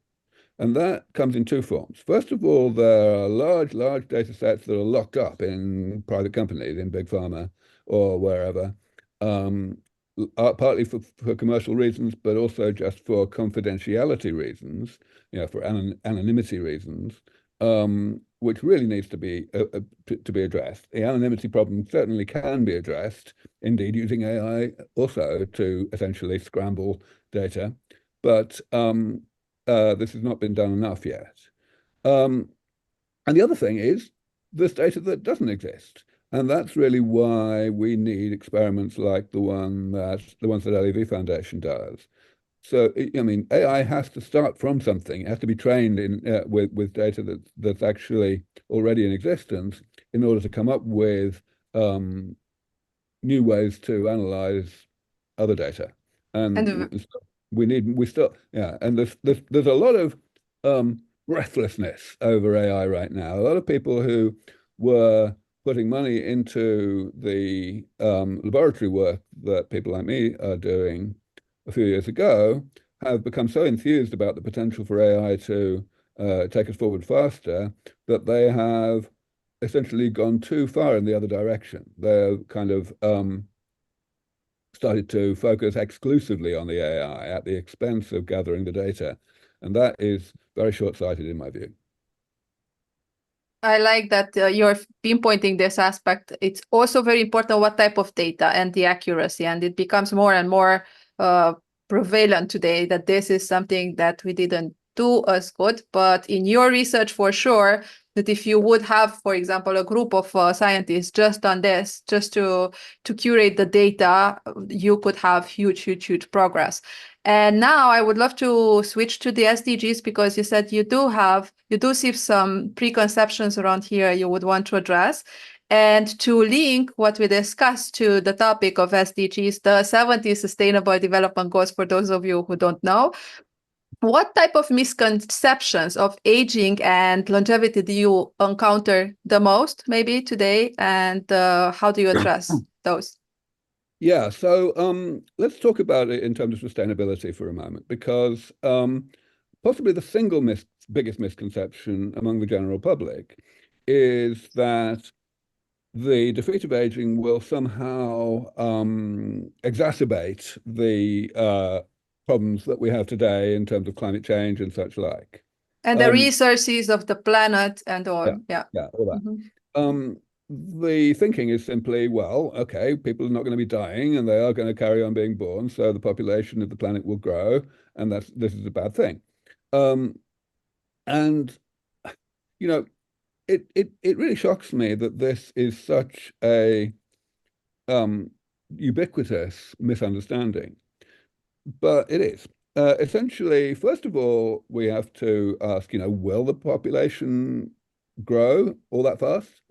And that comes in two forms. First of all, there are large data sets that are locked up in private companies, in big pharma or wherever, partly for commercial reasons, but also just for confidentiality reasons, for anonymity reasons, which really needs to be addressed. The anonymity problem certainly can be addressed, indeed, using AI also to essentially scramble data, but this has not been done enough yet. And the other thing is there's data that doesn't exist. And that's really why we need experiments like the ones that LEV Foundation does. So, I mean, AI has to start from something. It has to be trained with data that's actually already in existence in order to come up with new ways to analyze other data. And there's a lot of breathlessness over AI right now. A lot of people who were putting money into the laboratory work that people like me are doing a few years ago have become so enthused about the potential for AI to take us forward faster that they have essentially gone too far in the other direction. They're kind of started to focus exclusively on the AI at the expense of gathering the data. And that is very short-sighted in my view. I like that you're pinpointing this aspect. It's also very important what type of data and the accuracy, and it becomes more and more prevalent today that this is something that we didn't do as good. But in your research, for sure, that if you would have, for example, a group of scientists just on this, just to curate the data, you could have huge progress. And now I would love to switch to the SDGs because you said you do see some preconceptions around here you would want to address. And to link what we discussed to the topic of SDGs, the 70 Sustainable Development Goals, for those of you who don't know, what type of misconceptions of aging and longevity do you encounter the most, maybe today, and how do you address those? Yeah, so let's talk about it in terms of sustainability for a moment, because possibly the single biggest misconception among the general public is that the defeat of aging will somehow exacerbate the problems that we have today in terms of climate change and such like. And the resources of the planet and all. Yeah, all that. Mm-hmm. the thinking is simply, well, okay, people are not going to be dying and they are going to carry on being born, so the population of the planet will grow, and this is a bad thing. Um, and you know, it really shocks me that this is such a um, ubiquitous misunderstanding, but it is. Essentially, first of all, we have to ask, will the population grow all that fast?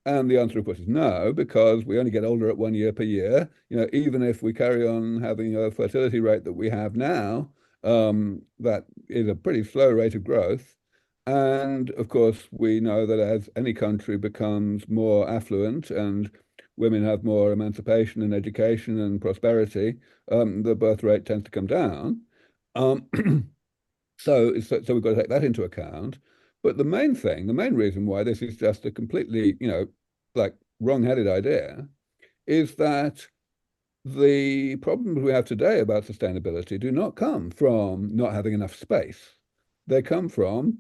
And the answer, of course, is no, because we only get older at 1 year per year. Even if we carry on having a fertility rate that we have now, that is a pretty slow rate of growth. And of course, we know that as any country becomes more affluent and women have more emancipation and education and prosperity, the birth rate tends to come down. Um, so we've got to take that into account. But the main reason why this is just a completely, like wrong-headed idea is that the problems we have today about sustainability do not come from not having enough space. They come from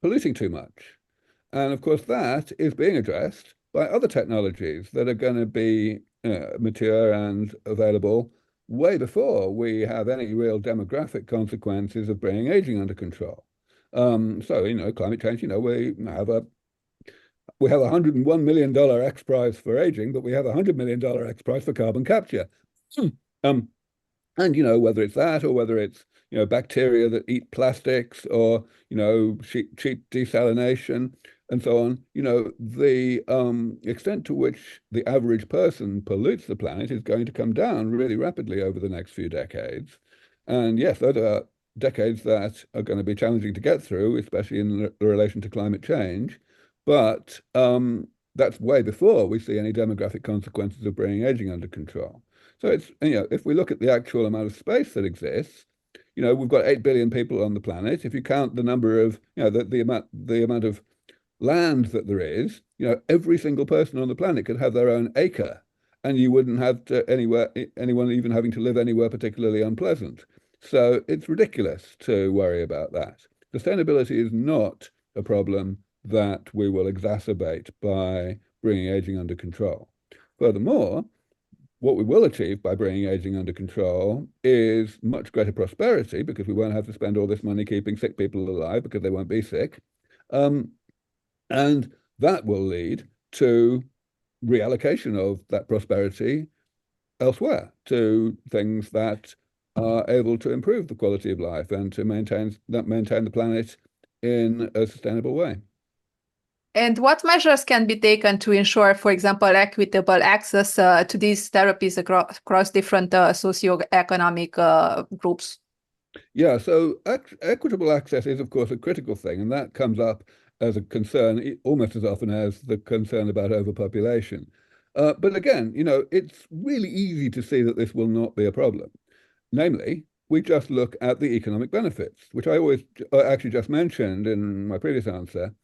polluting too much. And of course, that is being addressed by other technologies that are going to be mature and available way before we have any real demographic consequences of bringing aging under control. So, climate change, we have $101 million X prize for aging, but we have $100 million X prize for carbon capture. Um, and whether it's that or whether it's bacteria that eat plastics or cheap desalination and so on, the extent to which the average person pollutes the planet is going to come down really rapidly over the next few decades. And yes, those are decades that are going to be challenging to get through, especially in relation to climate change. But that's way before we see any demographic consequences of bringing aging under control. So it's, if we look at the actual amount of space that exists, we've got 8 billion people on the planet. If you count the number of, the amount of land that there is, every single person on the planet could have their own acre, and you wouldn't have anyone even having to live anywhere particularly unpleasant. So it's ridiculous to worry about that. Sustainability is not a problem that we will exacerbate by bringing aging under control. Furthermore, what we will achieve by bringing aging under control is much greater prosperity because we won't have to spend all this money keeping sick people alive because they won't be sick. And that will lead to reallocation of that prosperity elsewhere to things that are able to improve the quality of life and to maintain the planet in a sustainable way. And what measures can be taken to ensure, for example, equitable access to these therapies across different socioeconomic groups? Yeah, so equitable access is, of course, a critical thing, and that comes up as a concern almost as often as the concern about overpopulation. But again, it's really easy to see that this will not be a problem. Namely, we just look at the economic benefits, which I always actually just mentioned in my previous answer,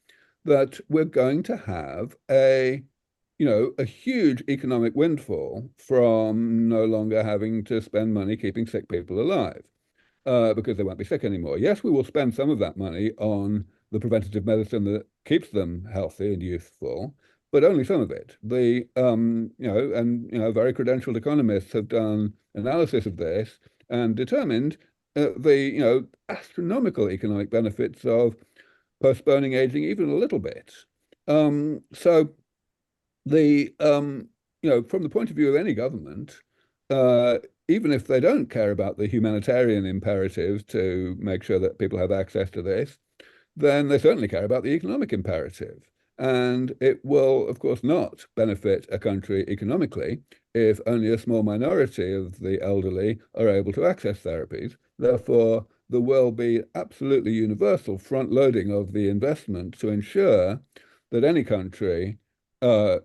that we're going to have a huge economic windfall from no longer having to spend money keeping sick people alive because they won't be sick anymore. Yes, we will spend some of that money on the preventative medicine that keeps them healthy and youthful, but only some of it. Very credentialed economists have done analysis of this and determined the astronomical economic benefits of postponing aging even a little bit. So from the point of view of any government, uh, even if they don't care about the humanitarian imperatives to make sure that people have access to this, then they certainly care about the economic imperative. And it will, of course, not benefit a country economically if only a small minority of the elderly are able to access therapies. Therefore, there will be absolutely universal front loading of the investment to ensure that any country that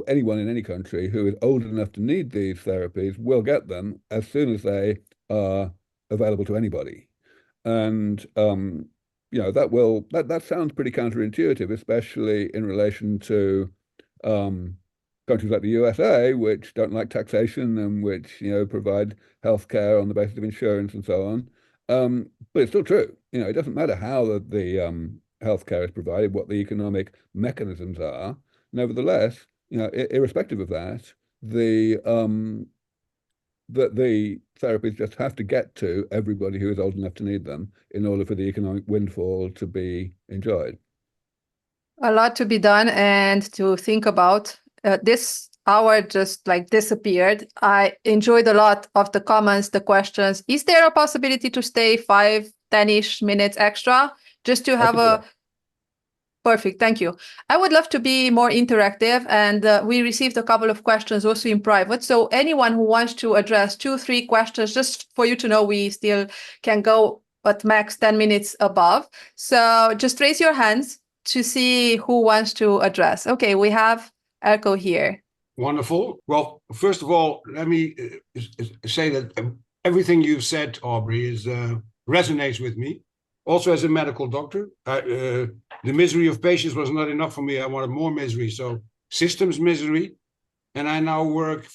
anyone in any country who is old enough to need these therapies will get them as soon as they are available to anybody. And that sounds pretty counterintuitive, especially in relation to countries like the USA, which don't like taxation and which provide healthcare on the basis of insurance and so on. But it's still true. It doesn't matter how the healthcare is provided, what the economic mechanisms are. Nevertheless, irrespective of that, the therapies just have to get to everybody who is old enough to need them in order for the economic windfall to be enjoyed. A lot to be done and to think about. This hour just like disappeared. I enjoyed a lot of the comments, the questions. Is there a possibility to stay 5-10-ish minutes extra just to have a Perfect, thank you. I would love to be more interactive, and we received a couple of questions also in private. So anyone who wants to address 2-3 questions, just for you to know, we still can go at max 10 minutes above. So just raise your hands to see who wants to address. Okay, we have Elko here. Wonderful. Well, first of all, let me say that everything you've said, Aubrey, resonates with me. Also, as a medical doctor, the misery of patients was not enough for me. I wanted more misery. So systems misery. And I now work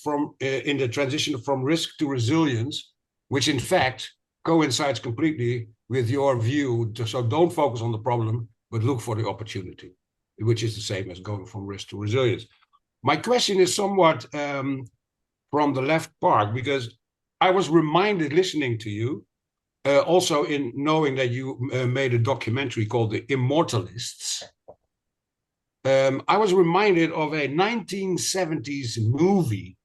in the transition from risk to resilience, which in fact coincides completely with your view. So don't focus on the problem, but look for the opportunity, which is the same as going from risk to resilience. My question is somewhat from the left part, because I was reminded listening to you, also in knowing that you made a documentary called The Immortalists. I was reminded of a 1970s movie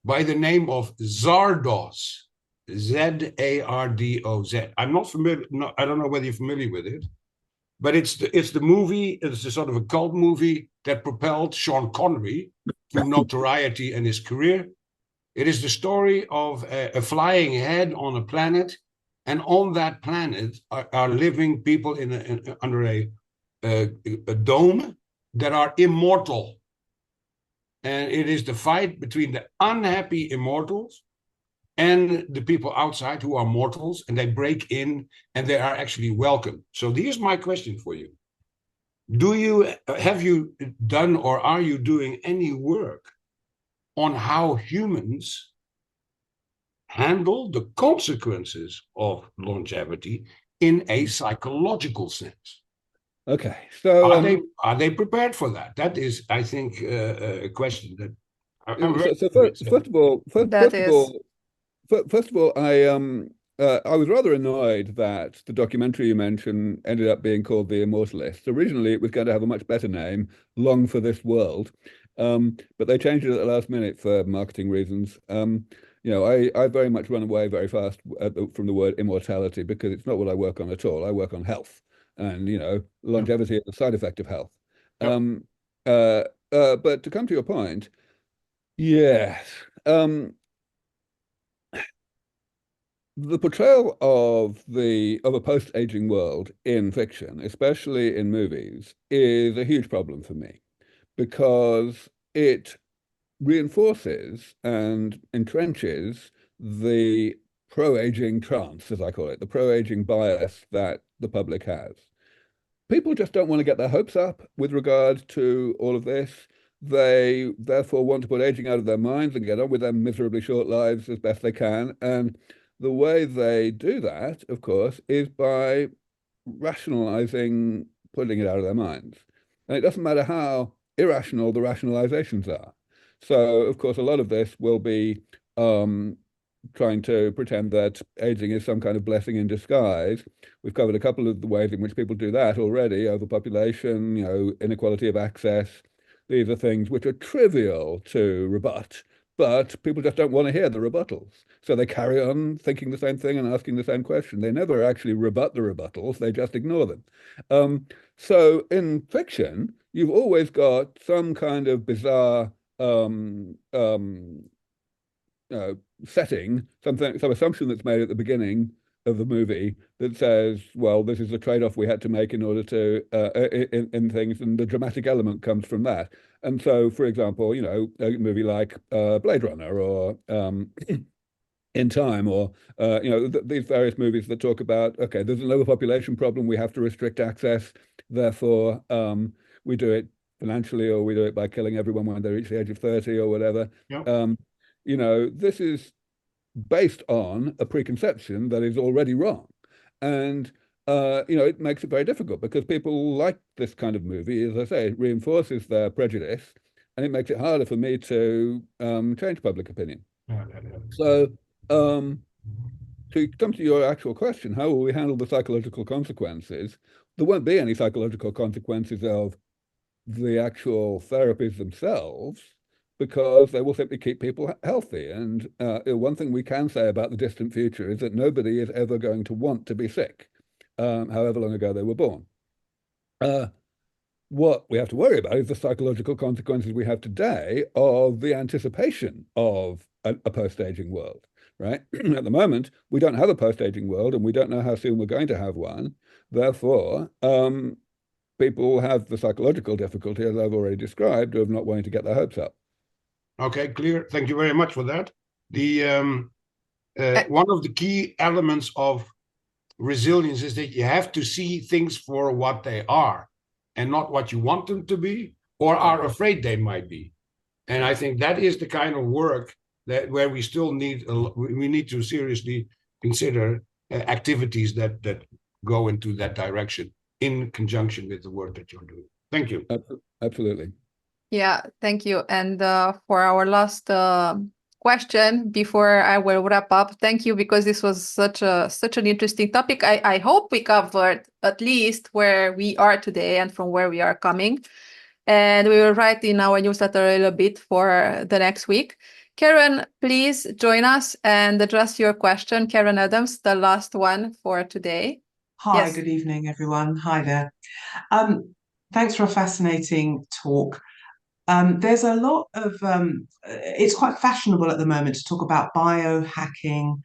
by the name of Zardoz, Z-A-R-D-O-Z. I'm not familiar, I don't know whether you're familiar with it, but it's the movie, it's a sort of a cult movie that propelled Sean Connery to notoriety in his career. It is the story of a flying head on a planet, and on that planet are living people under a dome that are immortal. And it is the fight between the unhappy immortals and the people outside who are mortals, and they break in and they are actually welcome. So here's my question for you. Have you done or are you doing any work on how humans handle the consequences of longevity in a psychological sense? Okay, so are they prepared for that? That is, I think, a question that. First of all, I was rather annoyed that the documentary you mentioned ended up being called The Immortalists. Originally, it was going to have a much better name, Long for This World, but they changed it at the last minute for marketing reasons. I very much run away very fast from the word immortality, because it's not what I work on at all. I work on health, and longevity is a side effect of health. Yep. But to come to your point, yes. The portrayal of a post-aging world in fiction, especially in movies, is a huge problem for me, because it reinforces and entrenches the pro-aging trance, as I call it, the pro-aging bias that the public has. People just don't want to get their hopes up with regard to all of this. They therefore want to put aging out of their minds and get on with their miserably short lives as best they can. And the way they do that, of course, is by rationalizing putting it out of their minds. And it doesn't matter how irrational the rationalizations are. So, of course, a lot of this will be trying to pretend that aging is some kind of blessing in disguise. We've covered a couple of the ways in which people do that already: overpopulation, inequality of access. These are things which are trivial to rebut, but people just don't want to hear the rebuttals. So they carry on thinking the same thing and asking the same question. They never actually rebut the rebuttals, they just ignore them. So in fiction, you've always got some kind of bizarre setting, some assumption that's made at the beginning of the movie that says, well, this is the trade-off we had to make in order to in things, and the dramatic element comes from that. And so, for example, a movie like Blade Runner or In Time, or these various movies that talk about, okay, there's an overpopulation problem, we have to restrict access, therefore we do it financially, or we do it by killing everyone when they reach the age of 30 or whatever. Yep. This is based on a preconception that is already wrong. And it makes it very difficult because people like this kind of movie. As I say, it reinforces their prejudice, and it makes it harder for me to change public opinion. So, to come to your actual question, how will we handle the psychological consequences? There won't be any psychological consequences of the actual therapies themselves because they will simply keep people healthy. And one thing we can say about the distant future is that nobody is ever going to want to be sick, however long ago they were born. What we have to worry about is the psychological consequences we have today of the anticipation of a post-aging world, right? At the moment, we don't have a post-aging world, and we don't know how soon we're going to have one. Therefore, people have the psychological difficulty, as I've already described, of not wanting to get their hopes up. Okay, clear. Thank you very much for that. One of the key elements of resilience is that you have to see things for what they are and not what you want them to be or are afraid they might be. And I think that is the kind of work where we still need to seriously consider activities that go into that direction in conjunction with the work that you're doing. Thank you. Absolutely. Yeah, thank you. And for our last question before I will wrap up, thank you, because this was such an interesting topic. I hope we covered at least where we are today and from where we are coming. And we will write in our newsletter a little bit for the next week. Karen, please join us and address your question. Karen Adams, the last one for today. Hi, Yes. Good evening, everyone. Hi there. Thanks for a fascinating talk. There's a lot of, it's quite fashionable at the moment to talk about biohacking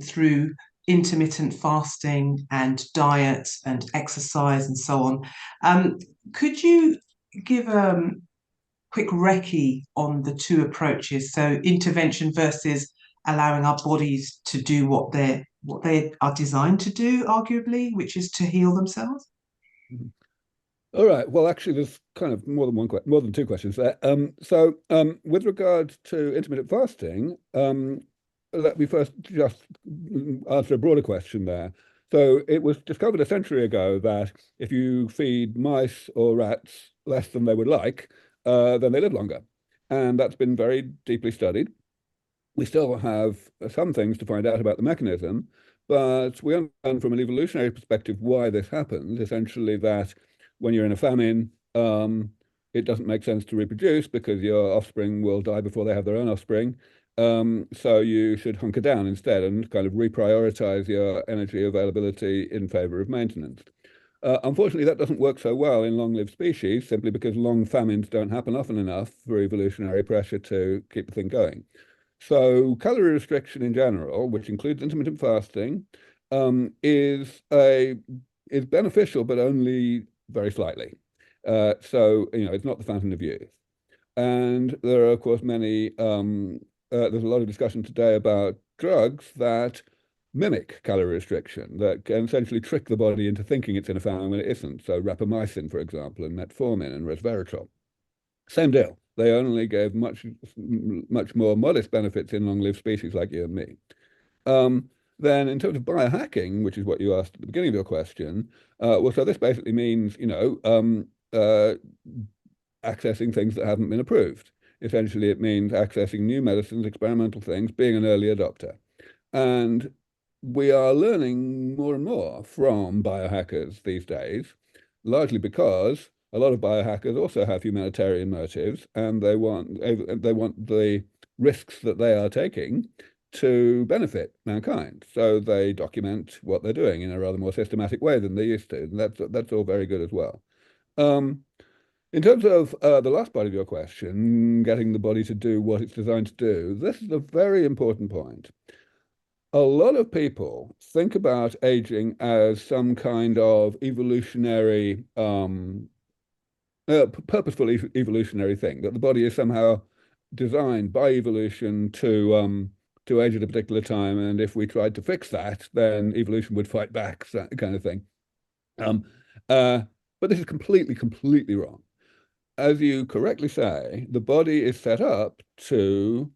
through intermittent fasting and diet and exercise and so on. Could you give a quick recce on the two approaches? So intervention versus allowing our bodies to do what they are designed to do, arguably, which is to heal themselves? All right. Well, actually, there's kind of more than two questions there. So, with regard to intermittent fasting, let me first just answer a broader question there. So, it was discovered a century ago that if you feed mice or rats less than they would like, then they live longer, and that's been very deeply studied. We still have some things to find out about the mechanism, but we understand from an evolutionary perspective why this happens. Essentially, that when you're in a famine, it doesn't make sense to reproduce because your offspring will die before they have their own offspring. So you should hunker down instead and kind of reprioritize your energy availability in favor of maintenance. Unfortunately, that doesn't work so well in long-lived species, simply because long famines don't happen often enough for evolutionary pressure to keep the thing going. So calorie restriction in general, which includes intermittent fasting, is beneficial, but only very slightly. So, it's not the fountain of youth. And there are, of course, many, there's a lot of discussion today about drugs that mimic calorie restriction, that can essentially trick the body into thinking it's in a famine when it isn't. So rapamycin, for example, and metformin and resveratrol. Same deal. They only gave much more modest benefits in long-lived species like you and me. Then in terms of biohacking, which is what you asked at the beginning of your question, well, so this basically means, accessing things that haven't been approved. Essentially, it means accessing new medicines, experimental things, being an early adopter. And we are learning more and more from biohackers these days, largely because a lot of biohackers also have humanitarian motives, and they want the risks that they are taking to benefit mankind. So they document what they're doing in a rather more systematic way than they used to. And that's all very good as well. In terms of the last part of your question, getting the body to do what it's designed to do, this is a very important point. A lot of people think about aging as some kind of evolutionary, purposeful evolutionary thing, that the body is somehow designed by evolution to age at a particular time, and if we tried to fix that, then evolution would fight back, that kind of thing. But this is completely wrong. As you correctly say, the body is set up to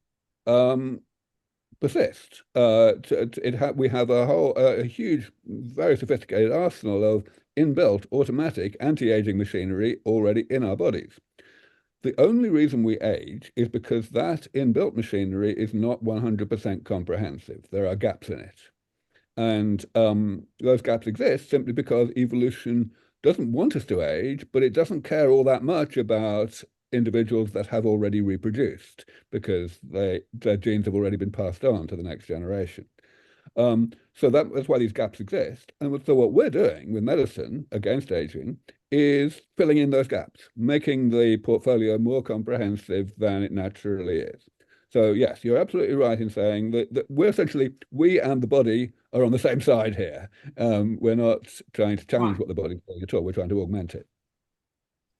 persist. We have a huge, very sophisticated arsenal of inbuilt automatic anti-aging machinery already in our bodies. The only reason we age is because that inbuilt machinery is not 100% comprehensive. There are gaps in it. And those gaps exist simply because evolution doesn't want us to age, but it doesn't care all that much about individuals that have already reproduced because their genes have already been passed on to the next generation. So that's why these gaps exist. And so what we're doing with medicine against aging is filling in those gaps, making the portfolio more comprehensive than it naturally is. So yes, you're absolutely right in saying that we and the body are on the same side here. We're not trying to challenge what the body's doing at all. We're trying to augment it.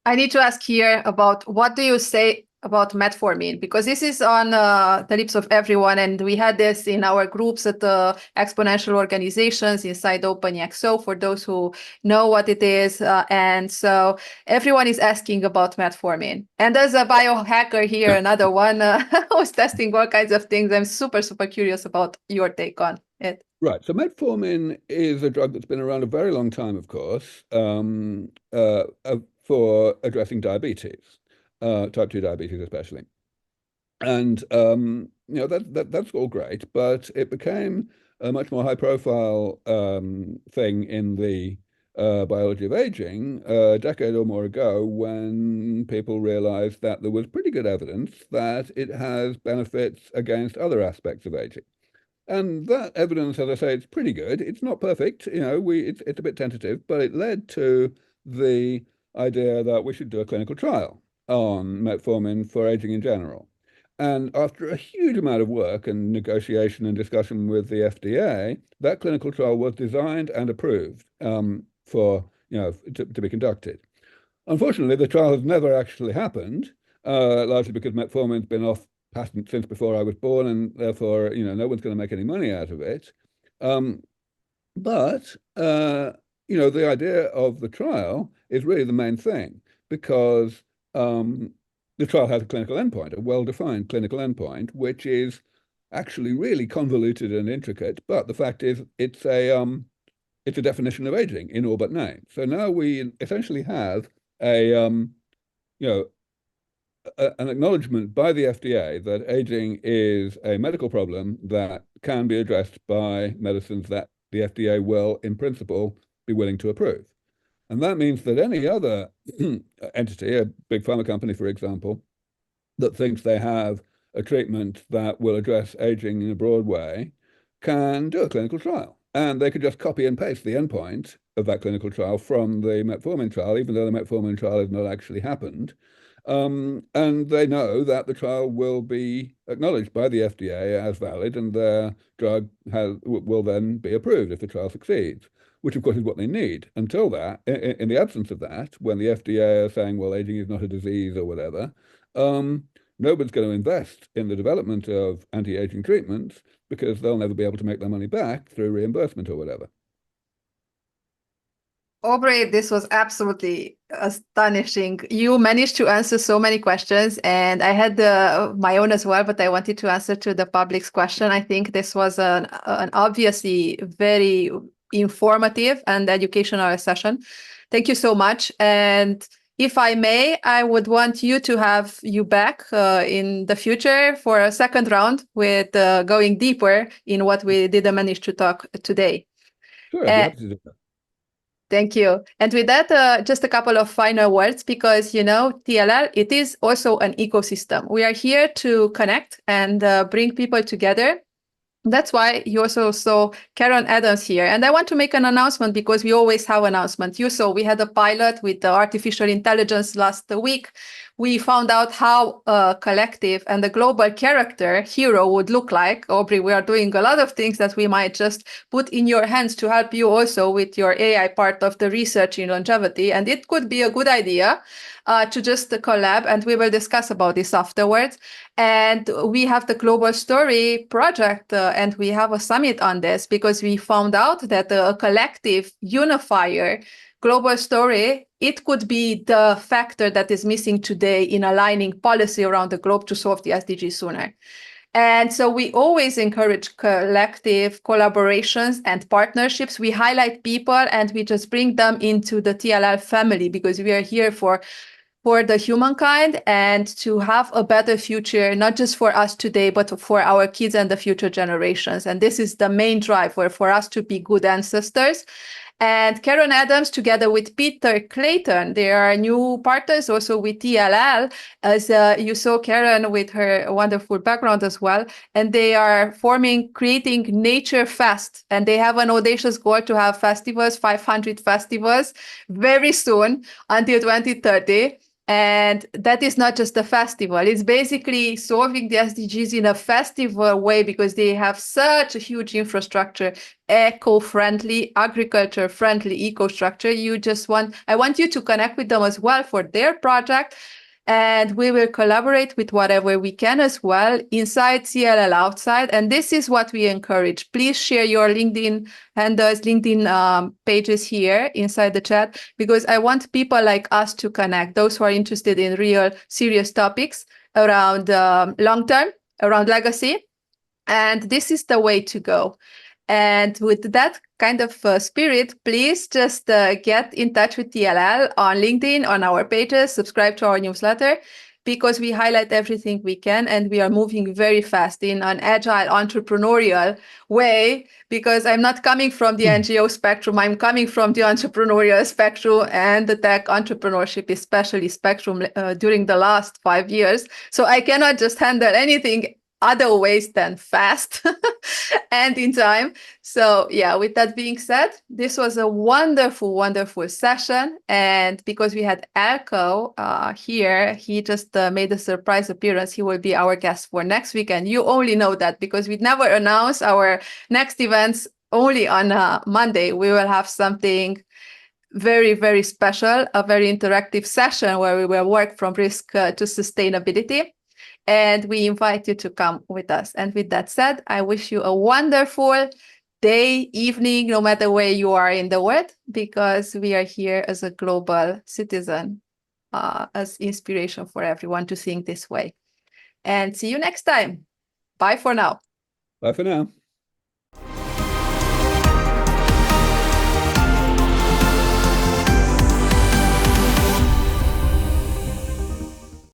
I need to ask here about what do you say about metformin, because this is on the lips of everyone, and we had this in our groups at the exponential organizations inside OpenEXO for those who know what it is, and so everyone is asking about metformin. And as a biohacker here, another one who's testing all kinds of things, I'm super curious about your take on it. Right. So metformin is a drug that's been around a very long time, of course, for addressing diabetes. Type 2 diabetes especially. And that's all great, but it became a much more high profile thing in the biology of aging a decade or more ago, when people realized that there was pretty good evidence that it has benefits against other aspects of aging. And that evidence, as I say, it's pretty good. It's not perfect, it's a bit tentative, but it led to the idea that we should do a clinical trial on metformin for aging in general. And after a huge amount of work and negotiation and discussion with the FDA, that clinical trial was designed and approved to be conducted. Unfortunately, the trial has never actually happened, largely because metformin's been off patent since before I was born, and therefore, no one's going to make any money out of it. But the idea of the trial is really the main thing, because the trial has a clinical endpoint, a well-defined clinical endpoint, which is actually really convoluted and intricate. But the fact is, it's a definition of aging in all but name. So now we essentially have an acknowledgement by the FDA that aging is a medical problem that can be addressed by medicines that the FDA will, in principle, be willing to approve. And that means that any other entity, a big pharma company, for example, that thinks they have a treatment that will address aging in a broad way, can do a clinical trial. And they could just copy and paste the endpoint of that clinical trial from the metformin trial, even though the metformin trial has not actually happened. And they know that the trial will be acknowledged by the FDA as valid, and their drug will then be approved if the trial succeeds, which of course is what they need. Until that, in the absence of that, when the FDA are saying, well, aging is not a disease or whatever, nobody's going to invest in the development of anti-aging treatments because they'll never be able to make their money back through reimbursement or whatever. Aubrey, this was absolutely astonishing. You managed to answer so many questions, and I had my own as well, but I wanted to answer to the public's question. I think this was an obviously very informative and educational session. Thank you so much. And if I may, I would want you to have you back in the future for a second round with going deeper in what we didn't manage to talk today. Sure, I'd be happy to do that. Thank you. And with that, just a couple of final words, because, TLL, it is also an ecosystem. We are here to connect and bring people together. That's why you also saw Karen Adams here. And I want to make an announcement, because we always have announcements. You saw we had a pilot with the artificial intelligence last week. We found out how a collective and a global character hero would look like. Aubrey, we are doing a lot of things that we might just put in your hands to help you also with your AI part of the research in longevity. And it could be a good idea to just collab, and we will discuss about this afterwards. And we have the Global Story project, and we have a summit on this, because we found out that a collective unifier global story, it could be the factor that is missing today in aligning policy around the globe to solve the SDGs sooner. And so we always encourage collective collaborations and partnerships. We highlight people and we just bring them into the TLL family because we are here for the humankind and to have a better future, not just for us today, but for our kids and the future generations. And this is the main driver for us to be good ancestors. And Karen Adams, together with Peter Clayton, they are new partners also with TLL, as you saw Karen with her wonderful background as well. And they are creating Nature Fest. And they have an audacious goal to have festivals, 500 festivals, very soon until 2030. And that is not just a festival. It's basically solving the SDGs in a festival way because they have such a huge infrastructure, eco-friendly, agriculture-friendly eco-structure. I want you to connect with them as well for their project. And we will collaborate with whatever we can as well, inside CLL, outside. And this is what we encourage. Please share your LinkedIn handles, LinkedIn pages here inside the chat, because I want people like us to connect, those who are interested in real serious topics around long-term, around legacy. And this is the way to go. And with that kind of spirit, please just get in touch with TLL on LinkedIn, on our pages, subscribe to our newsletter, because we highlight everything we can and we are moving very fast in an agile entrepreneurial way, because I'm not coming from the NGO spectrum, I'm coming from the entrepreneurial spectrum and the tech entrepreneurship, especially spectrum during the last 5 years. So I cannot just handle anything other ways than fast and in time. So yeah, with that being said, this was a wonderful, wonderful session. And because we had Elko here, he just made a surprise appearance. He will be our guest for next week. And you only know that because we never announce our next events. Only on Monday, we will have something very, very special, a very interactive session where we will work from risk to sustainability. And we invite you to come with us. And with that said, I wish you a wonderful day, evening, no matter where you are in the world, because we are here as a global citizen, as inspiration for everyone to think this way. And see you next time. Bye for now. Bye for now.